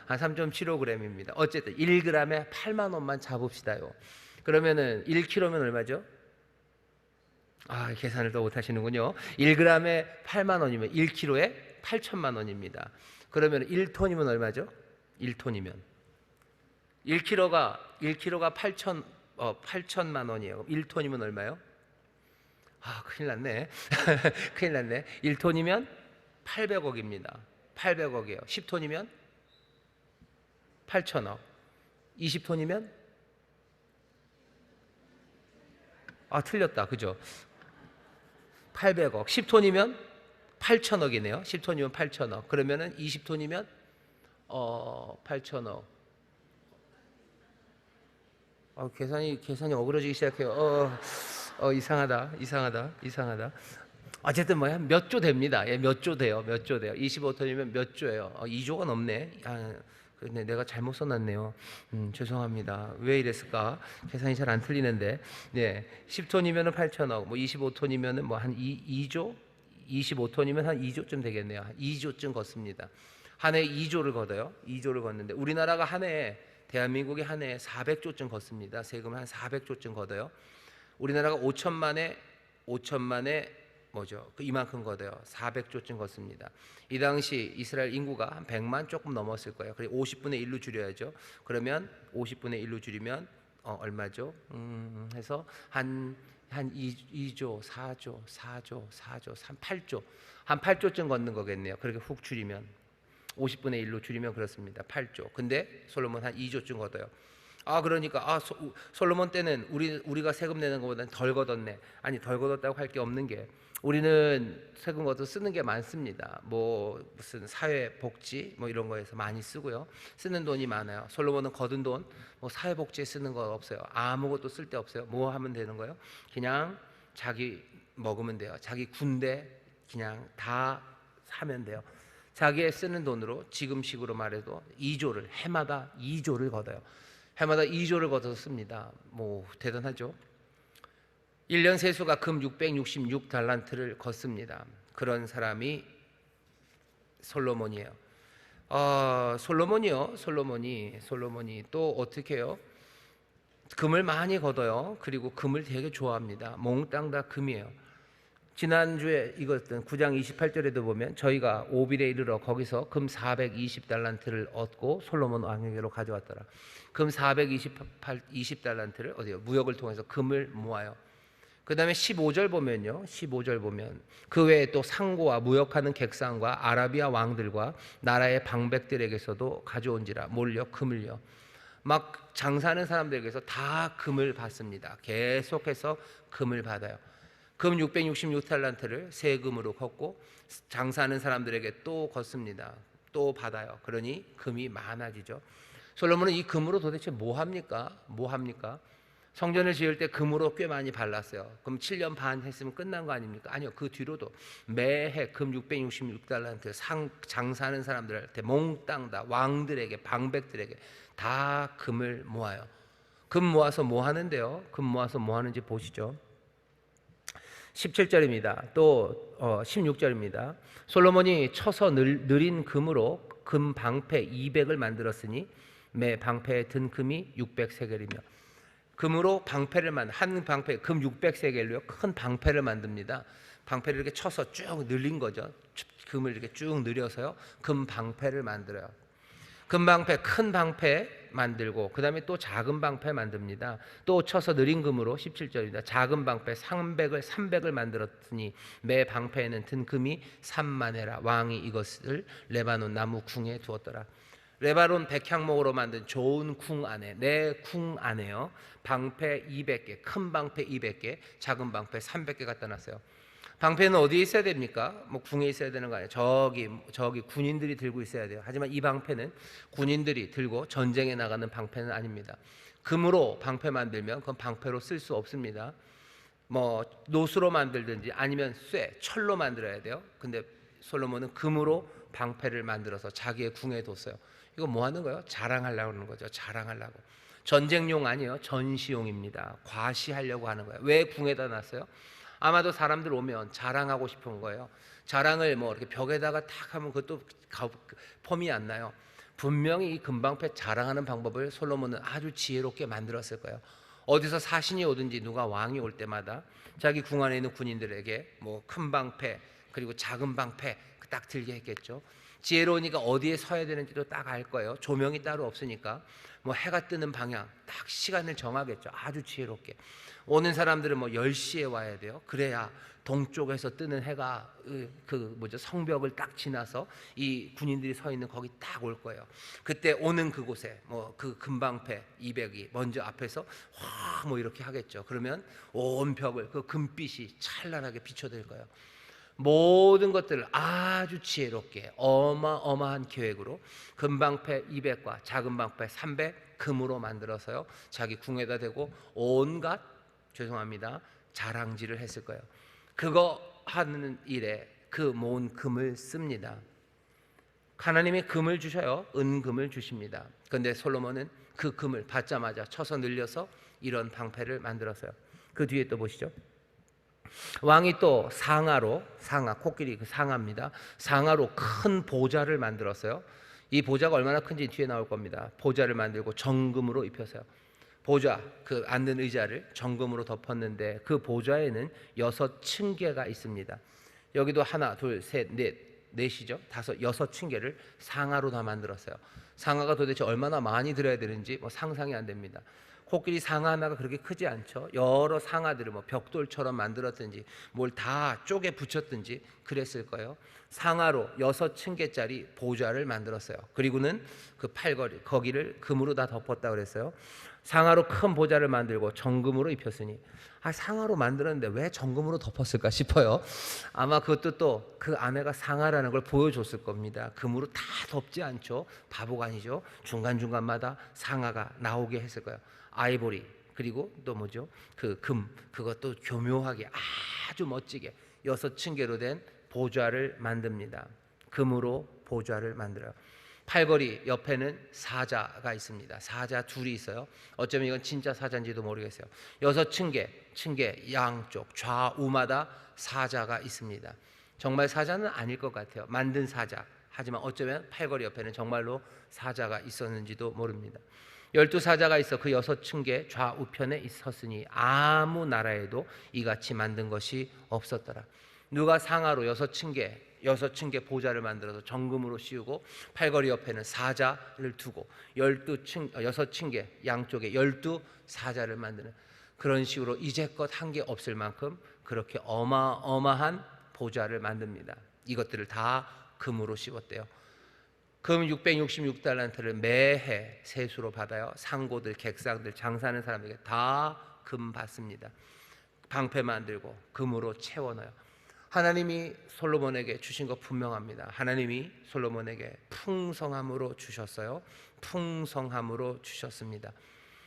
한 3.75g입니다. 어쨌든 1g에 8만 원만 잡읍시다요. 그러면은 1kg면 얼마죠? 계산을 더 못하시는군요. 1g에 8만 원이면 1kg에 8천만 원입니다. 그러면 1톤이면 얼마죠? 1톤이면 1kg가 8천만 원이에요. 1톤이면 얼마요? 큰일 났네. 큰일 났네. 1톤이면 800억입니다. 800억이에요. 10톤이면 8천억. 20톤이면 틀렸다. 그죠? 800억. 10톤이면 8천억이네요. 10톤이면 8천억. 그러면은 20톤이면 8천억. 계산이 어그러지기 시작해요. 이상하다. 어쨌든 몇 조 됩니다. 몇 조 돼요. 25톤이면 몇 조예요? 2조가 넘네. 근데 내가 잘못 써놨네요. 죄송합니다. 왜 이랬을까? 계산이 잘 안 틀리는데. 10톤이면 8천억, 25톤이면 한 2조? 25톤이면 한 2조쯤 되겠네요. 한 2조쯤 걷습니다. 한 해에 2조를 걷어요. 2조를 걷는데 우리나라가 대한민국이 한 해에 400조쯤 걷습니다. 세금 한 400조쯤 걷어요. 우리나라가 5천만에 이만큼 걷어요. 400조쯤 걷습니다. 이 당시 이스라엘 인구가 한 100만 조금 넘었을 거예요. 그리고 50분의 1로 줄여야죠. 그러면 50분의 1로 줄이면 얼마죠? 해서 한 2조, 4조, 8조. 한 8조쯤 걷는 거겠네요. 그렇게 훅 줄이면 50분의 1로 줄이면 그렇습니다. 8조. 근데 솔로몬 한 2조쯤 걷어요. 그러니까 솔로몬 때는 우리가 세금 내는 것보다는 덜 걷었네. 덜 걷었다고 할 게 없는 게 우리는 세금 걷어 쓰는 게 많습니다. 무슨 사회복지 이런 거에서 많이 쓰고요. 쓰는 돈이 많아요. 솔로몬은 거둔 돈 사회복지에 쓰는 거 없어요. 아무것도 쓸 데 없어요. 뭐 하면 되는 거예요? 그냥 자기 먹으면 돼요. 자기 군대 그냥 다 사면 돼요. 자기의 쓰는 돈으로 지금식으로 말해도 해마다 2조를 걷어요. 해마다 2조를 걷어서 씁니다. 대단하죠. 1년 세수가 금 666달란트를 걷습니다. 그런 사람이 솔로몬이에요. 솔로몬이 또 어떻게 해요? 금을 많이 걷어요. 그리고 금을 되게 좋아합니다. 몽땅 다 금이에요. 지난주에 읽었던 9장 28절에도 보면 저희가 오빌에 이르러 거기서 금 420달란트를 얻고 솔로몬 왕에게로 가져왔더라. 금 420달란트를 어디요? 무역을 통해서 금을 모아요. 그 다음에 15절 보면 그 외에 또 상고와 무역하는 객상과 아라비아 왕들과 나라의 방백들에게서도 가져온지라 몰려 금을요. 막 장사하는 사람들에게서 다 금을 받습니다. 계속해서 금을 받아요. 금 666달란트를 세금으로 걷고 장사하는 사람들에게 또 걷습니다. 또 받아요. 그러니 금이 많아지죠. 솔로몬은 이 금으로 도대체 뭐 합니까? 성전을 지을 때 금으로 꽤 많이 발랐어요. 그럼 7년 반 했으면 끝난 거 아닙니까? 아니요. 그 뒤로도 매해 금 666달란트 장사하는 사람들한테 몽땅 다 왕들에게 방백들에게 다 금을 모아요. 금 모아서 뭐 하는데요? 금 모아서 뭐 하는지 보시죠. 17절입니다. 또 16절입니다. 솔로몬이 쳐서 느린 금으로 금 방패 200을 만들었으니 매 방패에 든 금이 600세겔이며 금으로 방패를 한 방패 금 600세겔로요. 큰 방패를 만듭니다. 방패를 이렇게 쳐서 쭉 늘린 거죠. 금을 이렇게 쭉 늘려서요. 금 방패를 만들어요. 금 방패, 큰 방패 만들고 그 다음에 또 작은 방패 만듭니다. 또 쳐서 느린 금으로 17절입니다. 작은 방패 300을 만들었으니 매 방패에는 든 금이 3만회라. 왕이 이것을 레바논 나무 궁에 두었더라. 레바논 백향목으로 만든 좋은 궁 안에, 내 궁 안에요, 방패 200개, 큰 방패 200개, 작은 방패 300개 갖다 놨어요. 방패는 어디에 있어야 됩니까? 뭐 궁에 있어야 되는 거 아니에요. 저기 군인들이 들고 있어야 돼요. 하지만 이 방패는 군인들이 들고 전쟁에 나가는 방패는 아닙니다. 금으로 방패 만들면 그건 방패로 쓸 수 없습니다. 뭐 노수로 만들든지 아니면 철로 만들어야 돼요. 근데 솔로몬은 금으로 방패를 만들어서 자기의 궁에 뒀어요. 이거 뭐 하는 거예요? 자랑하려고 하는 거죠. 자랑하려고. 전쟁용 아니에요. 전시용입니다. 과시하려고 하는 거예요. 왜 궁에다 놨어요? 아마도 사람들 오면 자랑하고 싶은 거예요. 자랑을 뭐 이렇게 벽에다가 탁 하면 그것도 폼이 안 나요. 분명히 이 금방패 자랑하는 방법을 솔로몬은 아주 지혜롭게 만들었을 거예요. 어디서 사신이 오든지 누가 왕이 올 때마다 자기 궁 안에 있는 군인들에게 뭐 큰 방패 그리고 작은 방패 딱 들게 했겠죠. 지혜로우니까 어디에 서야 되는지도 딱 알 거예요. 조명이 따로 없으니까 뭐 해가 뜨는 방향 딱 시간을 정하겠죠. 아주 지혜롭게. 오는 사람들은 뭐 10시에 와야 돼요. 그래야 동쪽에서 뜨는 해가 성벽을 딱 지나서 이 군인들이 서 있는 거기 딱 올 거예요. 그때 오는 그곳에 뭐 그 금방패 200이 먼저 앞에서 확 뭐 이렇게 하겠죠. 그러면 온 벽을 그 금빛이 찬란하게 비춰질 거예요. 모든 것들을 아주 지혜롭게 어마어마한 계획으로 금방패 200과 작은 방패 300 금으로 만들어서요. 자기 궁에다 대고 온갖 자랑질을 했을 거예요. 그거 하는 일에 그 모은 금을 씁니다. 하나님이 금을 주셔요. 은금을 주십니다. 그런데 솔로몬은 그 금을 받자마자 쳐서 늘려서 이런 방패를 만들었어요. 그 뒤에 또 보시죠. 왕이 또 코끼리 그 상아입니다. 상아로 큰 보좌를 만들었어요. 이 보좌가 얼마나 큰지 뒤에 나올 겁니다. 보좌를 만들고 정금으로 입혔어요. 보좌, 그 앉는 의자를 정금으로 덮었는데 그 보좌에는 6층계가 있습니다. 여기도 하나, 둘, 셋, 넷이죠. 6층계를 상아로 다 만들었어요. 상아가 도대체 얼마나 많이 들어야 되는지 뭐 상상이 안 됩니다. 코끼리 상아 하나가 그렇게 크지 않죠. 여러 상아들을 뭐 벽돌처럼 만들었든지 뭘 다 쪼개 붙였든지 그랬을 거예요. 상아로 6층계짜리 보좌를 만들었어요. 그리고는 그 팔걸이 거기를 금으로 다 덮었다 그랬어요. 상아로 큰 보좌를 만들고 정금으로 입혔으니 상아로 만들었는데 왜 정금으로 덮었을까 싶어요. 아마 그것도 또 그 아내가 상아라는 걸 보여줬을 겁니다. 금으로 다 덮지 않죠. 바보가 아니죠. 중간중간마다 상아가 나오게 했을 거예요. 아이보리 그리고 또 뭐죠? 그 금 그것도 교묘하게 아주 멋지게 6층계로 된 보좌를 만듭니다. 금으로 보좌를 만들어요. 팔걸이 옆에는 사자가 있습니다. 사자 둘이 있어요. 어쩌면 이건 진짜 사자인지도 모르겠어요. 6층계 양쪽 좌우마다 사자가 있습니다. 정말 사자는 아닐 것 같아요. 만든 사자. 하지만 어쩌면 팔걸이 옆에는 정말로 사자가 있었는지도 모릅니다. 12사자가 있어 그 6층계 좌우편에 있었으니 아무 나라에도 이같이 만든 것이 없었더라. 누가 상하로 6층계 보좌를 만들어서 정금으로 씌우고 팔걸이 옆에는 사자를 두고 6층계 양쪽에 12사자를 만드는 그런 식으로 이제껏 한 게 없을 만큼 그렇게 어마어마한 보좌를 만듭니다. 이것들을 다 금으로 씌웠대요. 금 666달란트를 매해 세수로 받아요. 상고들, 객상들, 장사하는 사람에게 다 금 받습니다. 방패 만들고 금으로 채워넣어요. 하나님이 솔로몬에게 주신 거 분명합니다. 하나님이 솔로몬에게 풍성함으로 주셨어요. 풍성함으로 주셨습니다.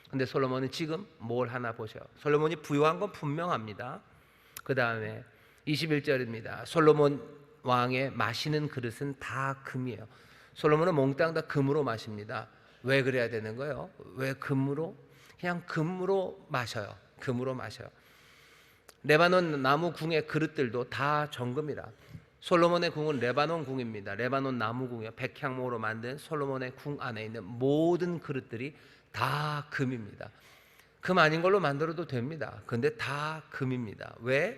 근데 솔로몬은 지금 뭘 하나 보세요. 솔로몬이 부유한 건 분명합니다. 그 다음에 21절입니다. 솔로몬 왕의 마시는 그릇은 다 금이에요. 솔로몬은 몽땅 다 금으로 마십니다. 왜 그래야 되는 거예요? 왜 금으로? 그냥 금으로 마셔요. 금으로 마셔요. 레바논 나무 궁의 그릇들도 다 정금이라. 솔로몬의 궁은 레바논 궁입니다. 레바논 나무 궁이요. 백향목으로 만든 솔로몬의 궁 안에 있는 모든 그릇들이 다 금입니다. 금 아닌 걸로 만들어도 됩니다. 근데 다 금입니다. 왜?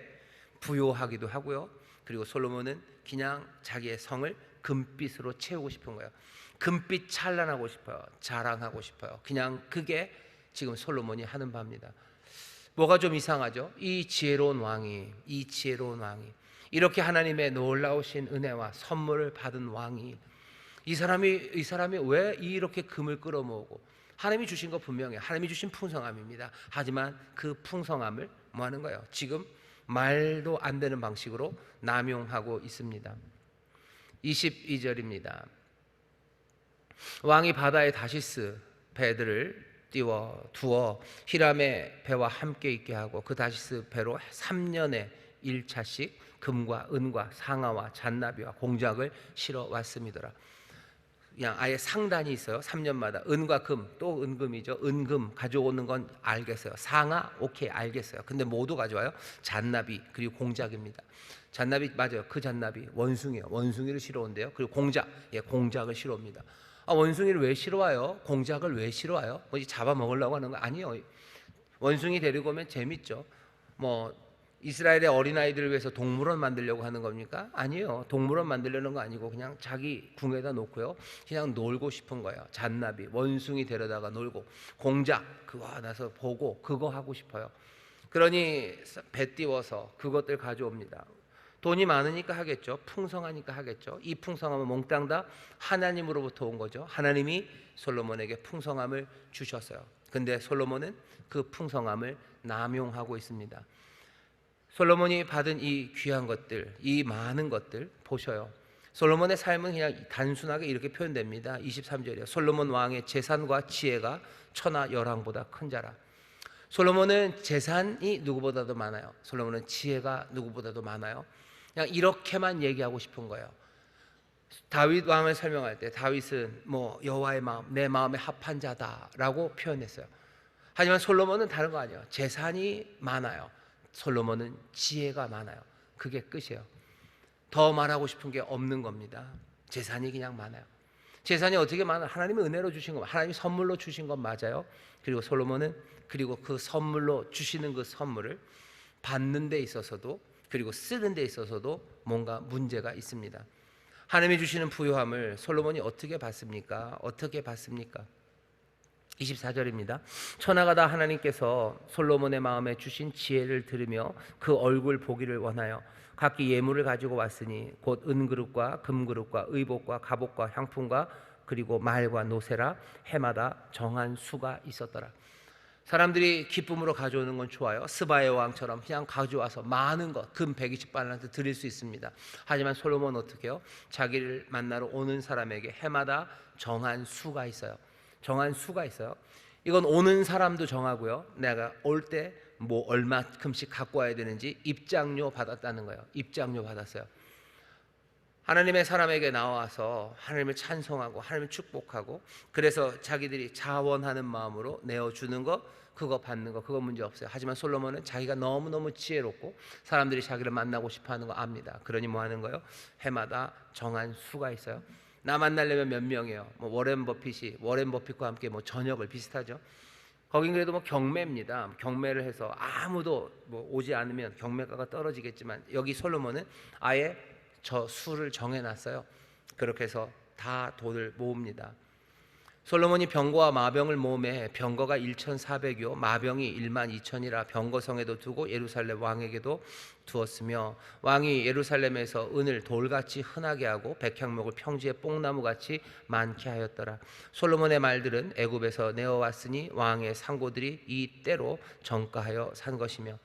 부요하기도 하고요. 그리고 솔로몬은 그냥 자기의 성을 금빛으로 채우고 싶은 거예요. 금빛 찬란하고 싶어요. 자랑하고 싶어요. 그냥 그게 지금 솔로몬이 하는 바입니다. 뭐가 좀 이상하죠? 이 지혜로운 왕이 이렇게 하나님의 놀라우신 은혜와 선물을 받은 왕이 이 사람이 왜 이렇게 금을 끌어모으고, 하나님이 주신 거 분명해요. 하나님이 주신 풍성함입니다. 하지만 그 풍성함을 뭐 하는 거예요? 지금 말도 안 되는 방식으로 남용하고 있습니다. 22절입니다. 왕이 바다에 다시스 배들을 두어 히람의 배와 함께 있게 하고 그 다시스 배로 3년에 1차씩 금과 은과 상아와 잔나비와 공작을 실어 왔음이더라. 그냥 아예 상단이 있어요. 3년마다 은과 금, 또 은금이죠. 은금 가져오는 건 알겠어요. 상아 오케이 알겠어요. 근데 모두 가져와요. 잔나비 그리고 공작입니다. 잔나비 맞아요. 그 잔나비 원숭이요. 원숭이를 실어 온대요. 그리고 공작, 공작을 실어 옵니다. 원숭이를 왜 실어와요? 공작을 왜 실어와요? 뭐 잡아먹으려고 하는 거 아니에요. 원숭이 데리고 오면 재밌죠. 뭐 이스라엘의 어린아이들을 위해서 동물원 만들려고 하는 겁니까? 아니에요. 동물원 만들려는 거 아니고 그냥 자기 궁에다 놓고요. 그냥 놀고 싶은 거예요. 잔나비, 원숭이 데려다가 놀고, 공작 그거 나서 보고 그거 하고 싶어요. 그러니 배 띄워서 그것들 가져옵니다. 돈이 많으니까 하겠죠. 풍성하니까 하겠죠. 이 풍성함은 몽땅 다 하나님으로부터 온 거죠. 하나님이 솔로몬에게 풍성함을 주셨어요. 근데 솔로몬은 그 풍성함을 남용하고 있습니다. 솔로몬이 받은 이 귀한 것들, 이 많은 것들 보셔요. 솔로몬의 삶은 그냥 단순하게 이렇게 표현됩니다. 23절이요. 솔로몬 왕의 재산과 지혜가 천하 열왕보다 큰 자라. 솔로몬은 재산이 누구보다도 많아요. 솔로몬은 지혜가 누구보다도 많아요. 그냥 이렇게만 얘기하고 싶은 거예요. 다윗 왕을 설명할 때 다윗은 뭐 여호와의 마음, 내 마음에 합한 자다라고 표현했어요. 하지만 솔로몬은 다른 거 아니에요. 재산이 많아요. 솔로몬은 지혜가 많아요. 그게 끝이에요. 더 말하고 싶은 게 없는 겁니다. 재산이 그냥 많아요. 재산이 어떻게 많아요? 하나님이 은혜로 주신 거, 하나님이 선물로 주신 건 맞아요. 그리고 솔로몬은 그리고 그 선물로 주시는 그 선물을 받는 데 있어서도 그리고 쓰는 데 있어서도 뭔가 문제가 있습니다. 하나님이 주시는 부요함을 솔로몬이 어떻게 받습니까? 어떻게 받습니까? 24절입니다. 천하가 다 하나님께서 솔로몬의 마음에 주신 지혜를 들으며 그 얼굴 보기를 원하여 각기 예물을 가지고 왔으니 곧 은그릇과 금그릇과 의복과 갑옷과 향품과 그리고 말과 노새라 해마다 정한 수가 있었더라. 사람들이 기쁨으로 가져오는 건 좋아요. 스바의 왕처럼 그냥 가져와서 많은 것, 금 120발란트 드릴 수 있습니다. 하지만 솔로몬은 어떻게 해요? 자기를 만나러 오는 사람에게 해마다 정한 수가 있어요. 정한 수가 있어요. 이건 오는 사람도 정하고요. 내가 올 때 뭐 얼마큼씩 갖고 와야 되는지 입장료 받았다는 거예요. 입장료 받았어요. 하나님의 사람에게 나와서 하나님을 찬송하고 하나님을 축복하고 그래서 자기들이 자원하는 마음으로 내어주는 거, 그거 받는 거, 그거 문제 없어요. 하지만 솔로몬은 자기가 너무너무 지혜롭고 사람들이 자기를 만나고 싶어하는 거 압니다. 그러니 뭐 하는 거예요? 해마다 정한 수가 있어요. 나 만나려면 몇 명이에요? 뭐 워렌 버핏과 함께 뭐 저녁을 비슷하죠. 거긴 그래도 뭐 경매입니다. 경매를 해서 아무도 뭐 오지 않으면 경매가가 떨어지겠지만 여기 솔로몬은 아예 저 수를 정해놨어요. 그렇게 해서 다 돈을 모읍니다. 솔로몬이 병거와 마병을 모음해 병거가 1,400여 마병이 12,000이라 병거성에도 두고 예루살렘 왕에게도 두었으며 왕이 예루살렘에서 은을 돌같이 흔하게 하고 백향목을 평지에 뽕나무같이 많게 하였더라. 솔로몬의 말들은 애굽에서 내어왔으니 왕의 상고들이 이 때로 정가하여 산 것이며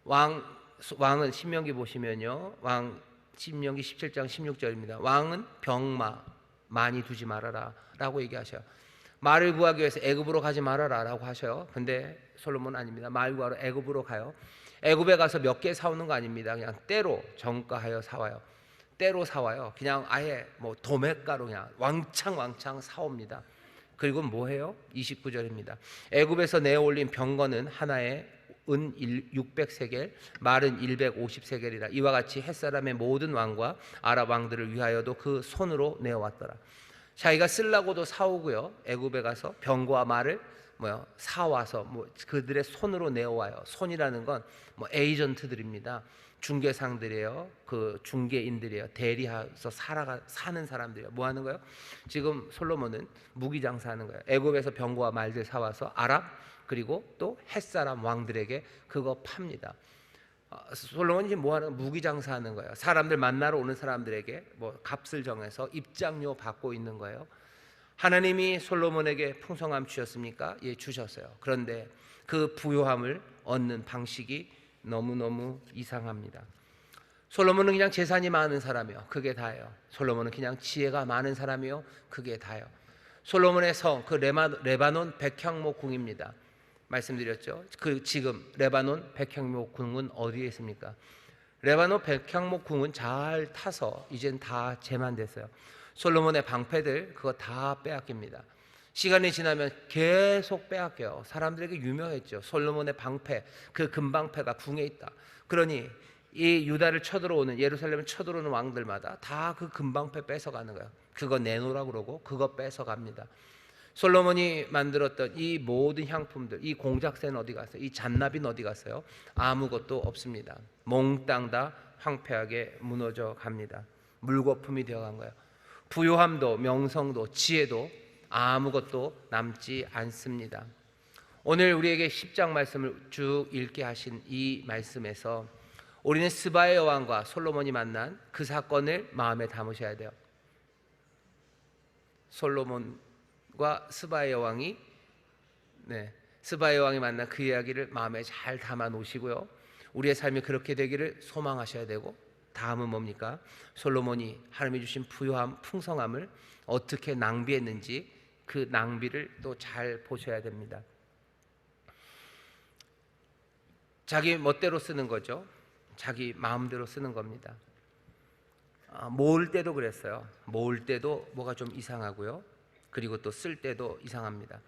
왕은 신명기 보시면요, 신명기 17장 16절입니다. 왕은 병마 많이 두지 말아라 라고 얘기하셔요. 말을 구하기 위해서 애굽으로 가지 말아라라고 하셔요. 근데 솔로몬은 아닙니다. 말 구하러 애굽으로 가요. 애굽에 가서 몇 개 사오는 거 아닙니다. 그냥 때로 정가하여 사와요. 때로 사와요. 그냥 아예 뭐 도매가로 그냥 왕창 사옵니다. 그리고 뭐 해요? 29절입니다. 애굽에서 내어올린 병거는 하나에 은 600세겔, 말은 150세겔이라. 이와 같이 햇사람의 모든 왕과 아랍 왕들을 위하여도 그 손으로 내어왔더라. 자기가 쓰려고도 사오고요. 애굽에 가서 병거와 말을 사와서 그들의 손으로 내어와요. 손이라는 건 에이전트들입니다. 중개상들이에요. 그 중개인들이에요. 대리해서 사는 사람들이에요. 뭐 하는 거예요? 지금 솔로몬은 무기 장사하는 거예요. 애굽에서 병거와 말들 사와서 아랍 그리고 또 햇사람 왕들에게 그거 팝니다. 솔로몬이 지금 뭐 하는 무기 장사하는 거예요. 사람들 만나러 오는 사람들에게 값을 정해서 입장료 받고 있는 거예요. 하나님이 솔로몬에게 풍성함 주셨습니까? 예, 주셨어요. 그런데 그 부요함을 얻는 방식이 너무너무 이상합니다. 솔로몬은 그냥 재산이 많은 사람이요. 그게 다예요. 솔로몬은 그냥 지혜가 많은 사람이요. 그게 다예요. 솔로몬의 성, 그 레바논 백향목 궁입니다. 말씀드렸죠. 그 지금 레바논 백향목 궁은 어디에 있습니까? 레바논 백향목 궁은 잘 타서 이젠 다 재만됐어요. 솔로몬의 방패들 그거 다 빼앗깁니다. 시간이 지나면 계속 빼앗겨요. 사람들에게 유명했죠. 솔로몬의 방패, 그 금방패가 궁에 있다. 그러니 이 유다를 쳐들어오는, 예루살렘을 쳐들어오는 왕들마다 다 그 금방패 뺏어가는 거예요. 그거 내놓으라 그러고 그거 뺏어갑니다. 솔로몬이 만들었던 이 모든 향품들, 이 공작새는 어디 갔어요? 이 잔나비는 어디 갔어요? 아무것도 없습니다. 몽땅 다 황폐하게 무너져 갑니다. 물거품이 되어간 거예요. 부요함도 명성도 지혜도 아무것도 남지 않습니다. 오늘 우리에게 10장 말씀을 쭉 읽게 하신 이 말씀에서 우리는 스바의 여왕과 솔로몬이 만난 그 사건을 마음에 담으셔야 돼요. 솔로몬과 스바의 여왕이 스바의 여왕이 만난 그 이야기를 마음에 잘 담아 놓으시고요. 우리의 삶이 그렇게 되기를 소망하셔야 되고, 다음은 뭡니까? 솔로몬이 하나님이 주신 부요함, 풍성함을 어떻게 낭비했는지 그 낭비를 또 잘 보셔야 됩니다. 자기 멋대로 쓰는 거죠. 자기 마음대로 쓰는 겁니다. 모을 때도 그랬어요. 모을 때도 뭐가 좀 이상하고요. 그리고 또 쓸 때도 이상합니다.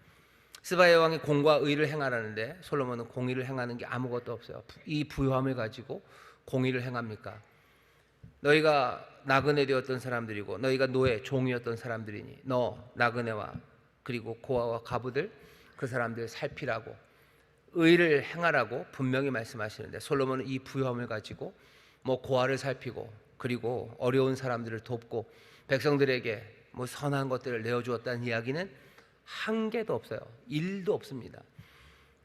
스바의 왕이 공과 의를 행하라는데 솔로몬은 공의를 행하는 게 아무것도 없어요. 이 부요함을 가지고 공의를 행합니까? 너희가 나그네 되었던 사람들이고 너희가 노예, 종이었던 사람들이니 너 나그네와 그리고 고아와 가부들 그 사람들 살피라고 의를 행하라고 분명히 말씀하시는데, 솔로몬은 이 부요함을 가지고 고아를 살피고 그리고 어려운 사람들을 돕고 백성들에게 선한 것들을 내어주었다는 이야기는 한 개도 없어요. 일도 없습니다.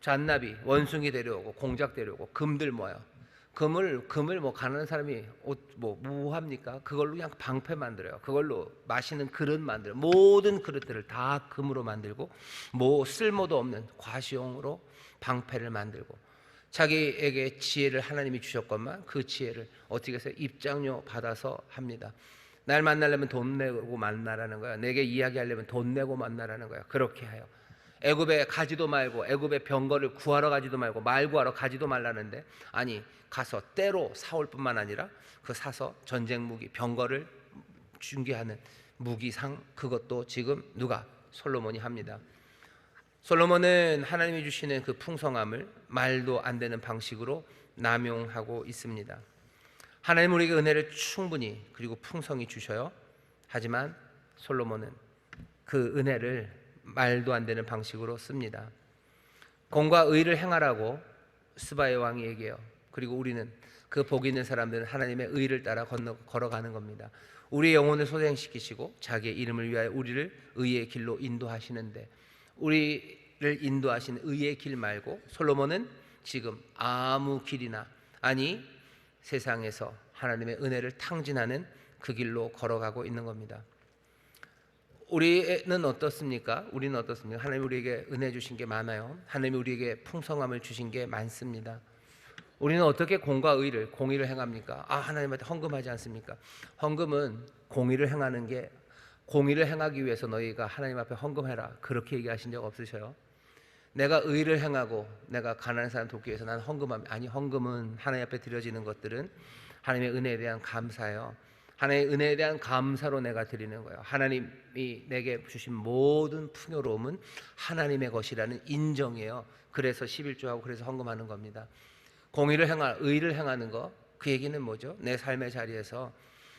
잔나비, 원숭이 데려오고 공작 데려오고 금들 모아요. 금을 가난한 사람이 뭐 합니까? 그걸로 그냥 방패 만들어요. 그걸로 마시는 그릇 만들어요. 모든 그릇들을 다 금으로 만들고 쓸모도 없는 과시용으로 방패를 만들고, 자기에게 지혜를 하나님이 주셨건만 그 지혜를 어떻게 해서 입장료 받아서 합니다. 날 만나려면 돈 내고 만나라는 거야. 내게 이야기하려면 돈 내고 만나라는 거야. 그렇게 해요. 애굽에 가지도 말고, 애굽의 병거를 구하러 가지도 말고, 말 구하러 가지도 말라는데, 아니 가서 때로 사올 뿐만 아니라 그 사서 전쟁 무기, 병거를 중개하는 무기상, 그것도 지금 누가? 솔로몬이 합니다. 솔로몬은 하나님이 주시는 그 풍성함을 말도 안 되는 방식으로 남용하고 있습니다. 하나님 우리에게 은혜를 충분히 그리고 풍성히 주셔요. 하지만 솔로몬은 그 은혜를 말도 안 되는 방식으로 씁니다. 공과 의를 행하라고 스바의 왕이 얘기해요. 그리고 우리는, 그 복 있는 사람들은 하나님의 의를 따라 걸어가는 겁니다. 우리의 영혼을 소생시키시고 자기의 이름을 위하여 우리를 의의 길로 인도하시는데, 우리를 인도하신 의의 길 말고 솔로몬은 지금 아무 길이나, 아니 세상에서 하나님의 은혜를 탕진하는 그 길로 걸어가고 있는 겁니다. 우리는 어떻습니까? 하나님 우리에게 은혜 주신 게 많아요. 하나님이 우리에게 풍성함을 주신 게 많습니다. 우리는 어떻게 공과 의를, 공의를 행합니까? 하나님한테 헌금하지 않습니까? 헌금은 공의를 행하는 게 공의를 행하기 위해서 너희가 하나님 앞에 헌금해라, 그렇게 얘기하신 적 없으셔요? 내가 의를 행하고 내가 가난한 사람 돕기 위해서 난 헌금합니다. 아니, 헌금은 하나님 앞에 드려지는 것들은 하나님의 은혜에 대한 감사예요. 하나님의 은혜에 대한 감사로 내가 드리는 거예요. 하나님이 내게 주신 모든 풍요로움은 하나님의 것이라는 인정이에요. 그래서 11조하고 그래서 헌금하는 겁니다. 의를 행하는 거, 그 얘기는 뭐죠? 내 삶의 자리에서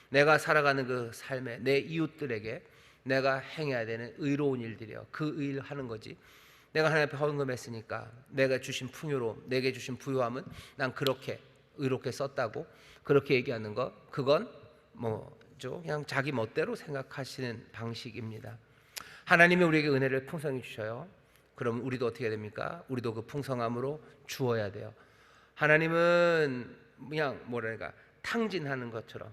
내가 살아가는 그 삶에 내 이웃들에게 내가 행해야 되는 의로운 일들이요, 그 일을 하는 거지. 내가 하나님 앞에 헌금했으니까 내가 주신 풍요로움, 내게 주신 부요함은 난 그렇게 의롭게 썼다고 그렇게 얘기하는 거, 그건 뭐죠? 그냥 자기 멋대로 생각하시는 방식입니다. 하나님이 우리에게 은혜를 풍성히 주셔요. 그럼 우리도 어떻게 됩니까? 우리도 그 풍성함으로 주어야 돼요. 하나님은 그냥 뭐랄까 탕진하는 것처럼,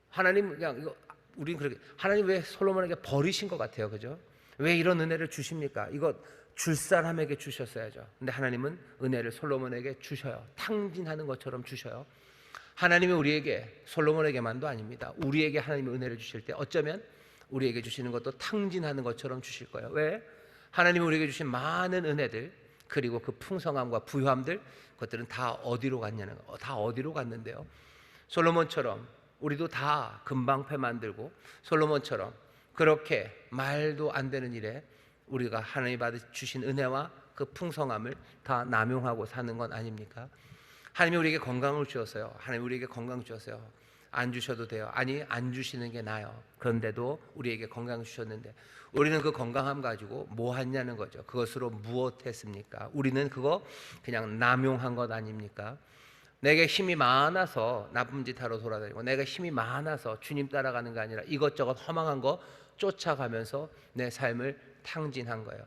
하나님 그냥 이거 우리는 그렇게, 하나님 왜 솔로몬에게 버리신 것 같아요, 그죠? 왜 이런 은혜를 주십니까? 이거 줄 사람에게 주셨어야죠. 근데 하나님은 은혜를 솔로몬에게 주셔요. 탕진하는 것처럼 주셔요. 하나님이 우리에게, 솔로몬에게만도 아닙니다, 우리에게 하나님이 은혜를 주실 때 어쩌면 우리에게 주시는 것도 탕진하는 것처럼 주실 거예요. 왜? 하나님이 우리에게 주신 많은 은혜들, 그리고 그 풍성함과 부유함들, 그것들은 다 어디로 갔냐는 거. 다 어디로 갔는데요, 솔로몬처럼 우리도 다 금방패 만들고 솔로몬처럼 그렇게 말도 안 되는 일에 우리가 하나님이 받으신 은혜와 그 풍성함을 다 남용하고 사는 건 아닙니까? 하나님이 우리에게 건강을 주었어요. 하나님이 우리에게 건강 주었어요. 안 주셔도 돼요. 아니, 안 주시는 게 나아요. 그런데도 우리에게 건강 주셨는데 우리는 그 건강함 가지고 뭐 했냐는 거죠. 그것으로 무엇 했습니까? 우리는 그거 그냥 남용한 것 아닙니까? 내게 힘이 많아서 나쁜 짓 하러 돌아다니고, 내가 힘이 많아서 주님 따라가는 게 아니라 이것저것 허망한 거 쫓아가면서 내 삶을 탕진한 거예요.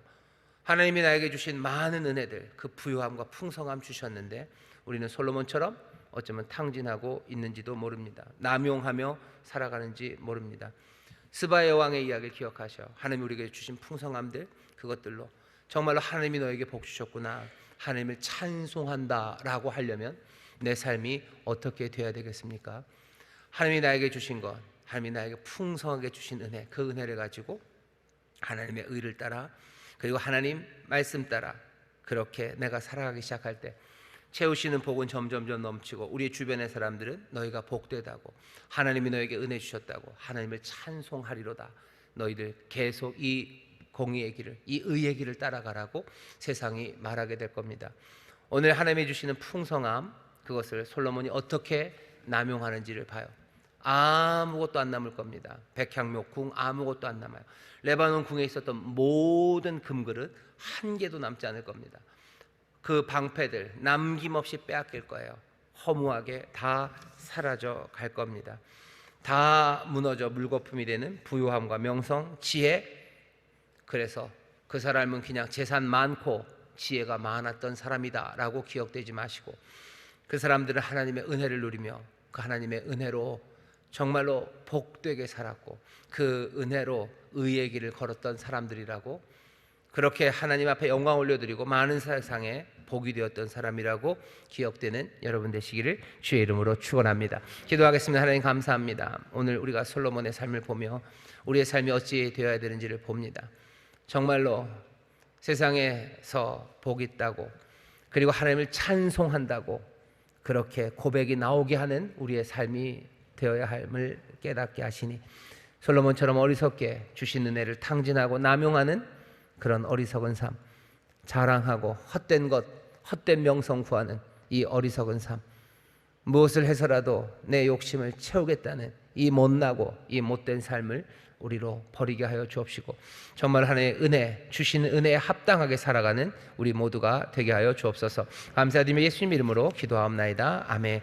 하나님이 나에게 주신 많은 은혜들, 그 부유함과 풍성함 주셨는데 우리는 솔로몬처럼 어쩌면 탕진하고 있는지도 모릅니다. 남용하며 살아가는지 모릅니다. 스바의 왕의 이야기를 기억하셔. 하나님이 우리에게 주신 풍성함들, 그것들로 정말로 하나님이 너에게 복 주셨구나, 하나님을 찬송한다라고 하려면 내 삶이 어떻게 되어야 되겠습니까? 하나님이 나에게 주신 것, 하나님이 나에게 풍성하게 주신 은혜, 그 은혜를 가지고 하나님의 의를 따라, 그리고 하나님 말씀 따라 그렇게 내가 살아가기 시작할 때 채우시는 복은 점점점 넘치고, 우리 주변의 사람들은 너희가 복되다고, 하나님이 너에게 은혜 주셨다고 하나님을 찬송하리로다. 너희들 계속 이 공의의 길을, 이 의의 길을 따라가라고 세상이 말하게 될 겁니다. 오늘 하나님이 주시는 풍성함, 그것을 솔로몬이 어떻게 남용하는지를 봐요. 아무것도 안 남을 겁니다. 백향목 궁 아무것도 안 남아요. 레바논 궁에 있었던 모든 금그릇 한 개도 남지 않을 겁니다. 그 방패들 남김없이 빼앗길 거예요. 허무하게 다 사라져 갈 겁니다. 다 무너져 물거품이 되는 부유함과 명성, 지혜. 그래서 그 사람은 그냥 재산 많고 지혜가 많았던 사람이다 라고 기억되지 마시고, 그 사람들은 하나님의 은혜를 누리며 그 하나님의 은혜로 정말로 복되게 살았고 그 은혜로 의의 길을 걸었던 사람들이라고, 그렇게 하나님 앞에 영광 올려드리고 많은 세상에 복이 되었던 사람이라고 기억되는 여러분 되시기를 주의 이름으로 축원합니다. 기도하겠습니다. 하나님 감사합니다. 오늘 우리가 솔로몬의 삶을 보며 우리의 삶이 어찌 되어야 되는지를 봅니다. 정말로 세상에서 복이 있다고, 그리고 하나님을 찬송한다고 그렇게 고백이 나오게 하는 우리의 삶이 되어야 함을 깨닫게 하시니, 솔로몬처럼 어리석게 주신 은혜를 탕진하고 남용하는 그런 어리석은 삶, 자랑하고 헛된 것, 헛된 명성 구하는 이 어리석은 삶, 무엇을 해서라도 내 욕심을 채우겠다는 이 못나고 이 못된 삶을 우리로 버리게 하여 주옵시고, 정말 하나님의 은혜, 주시는 은혜에 합당하게 살아가는 우리 모두가 되게 하여 주옵소서. 감사드리며 예수님 이름으로 기도하옵나이다. 아멘.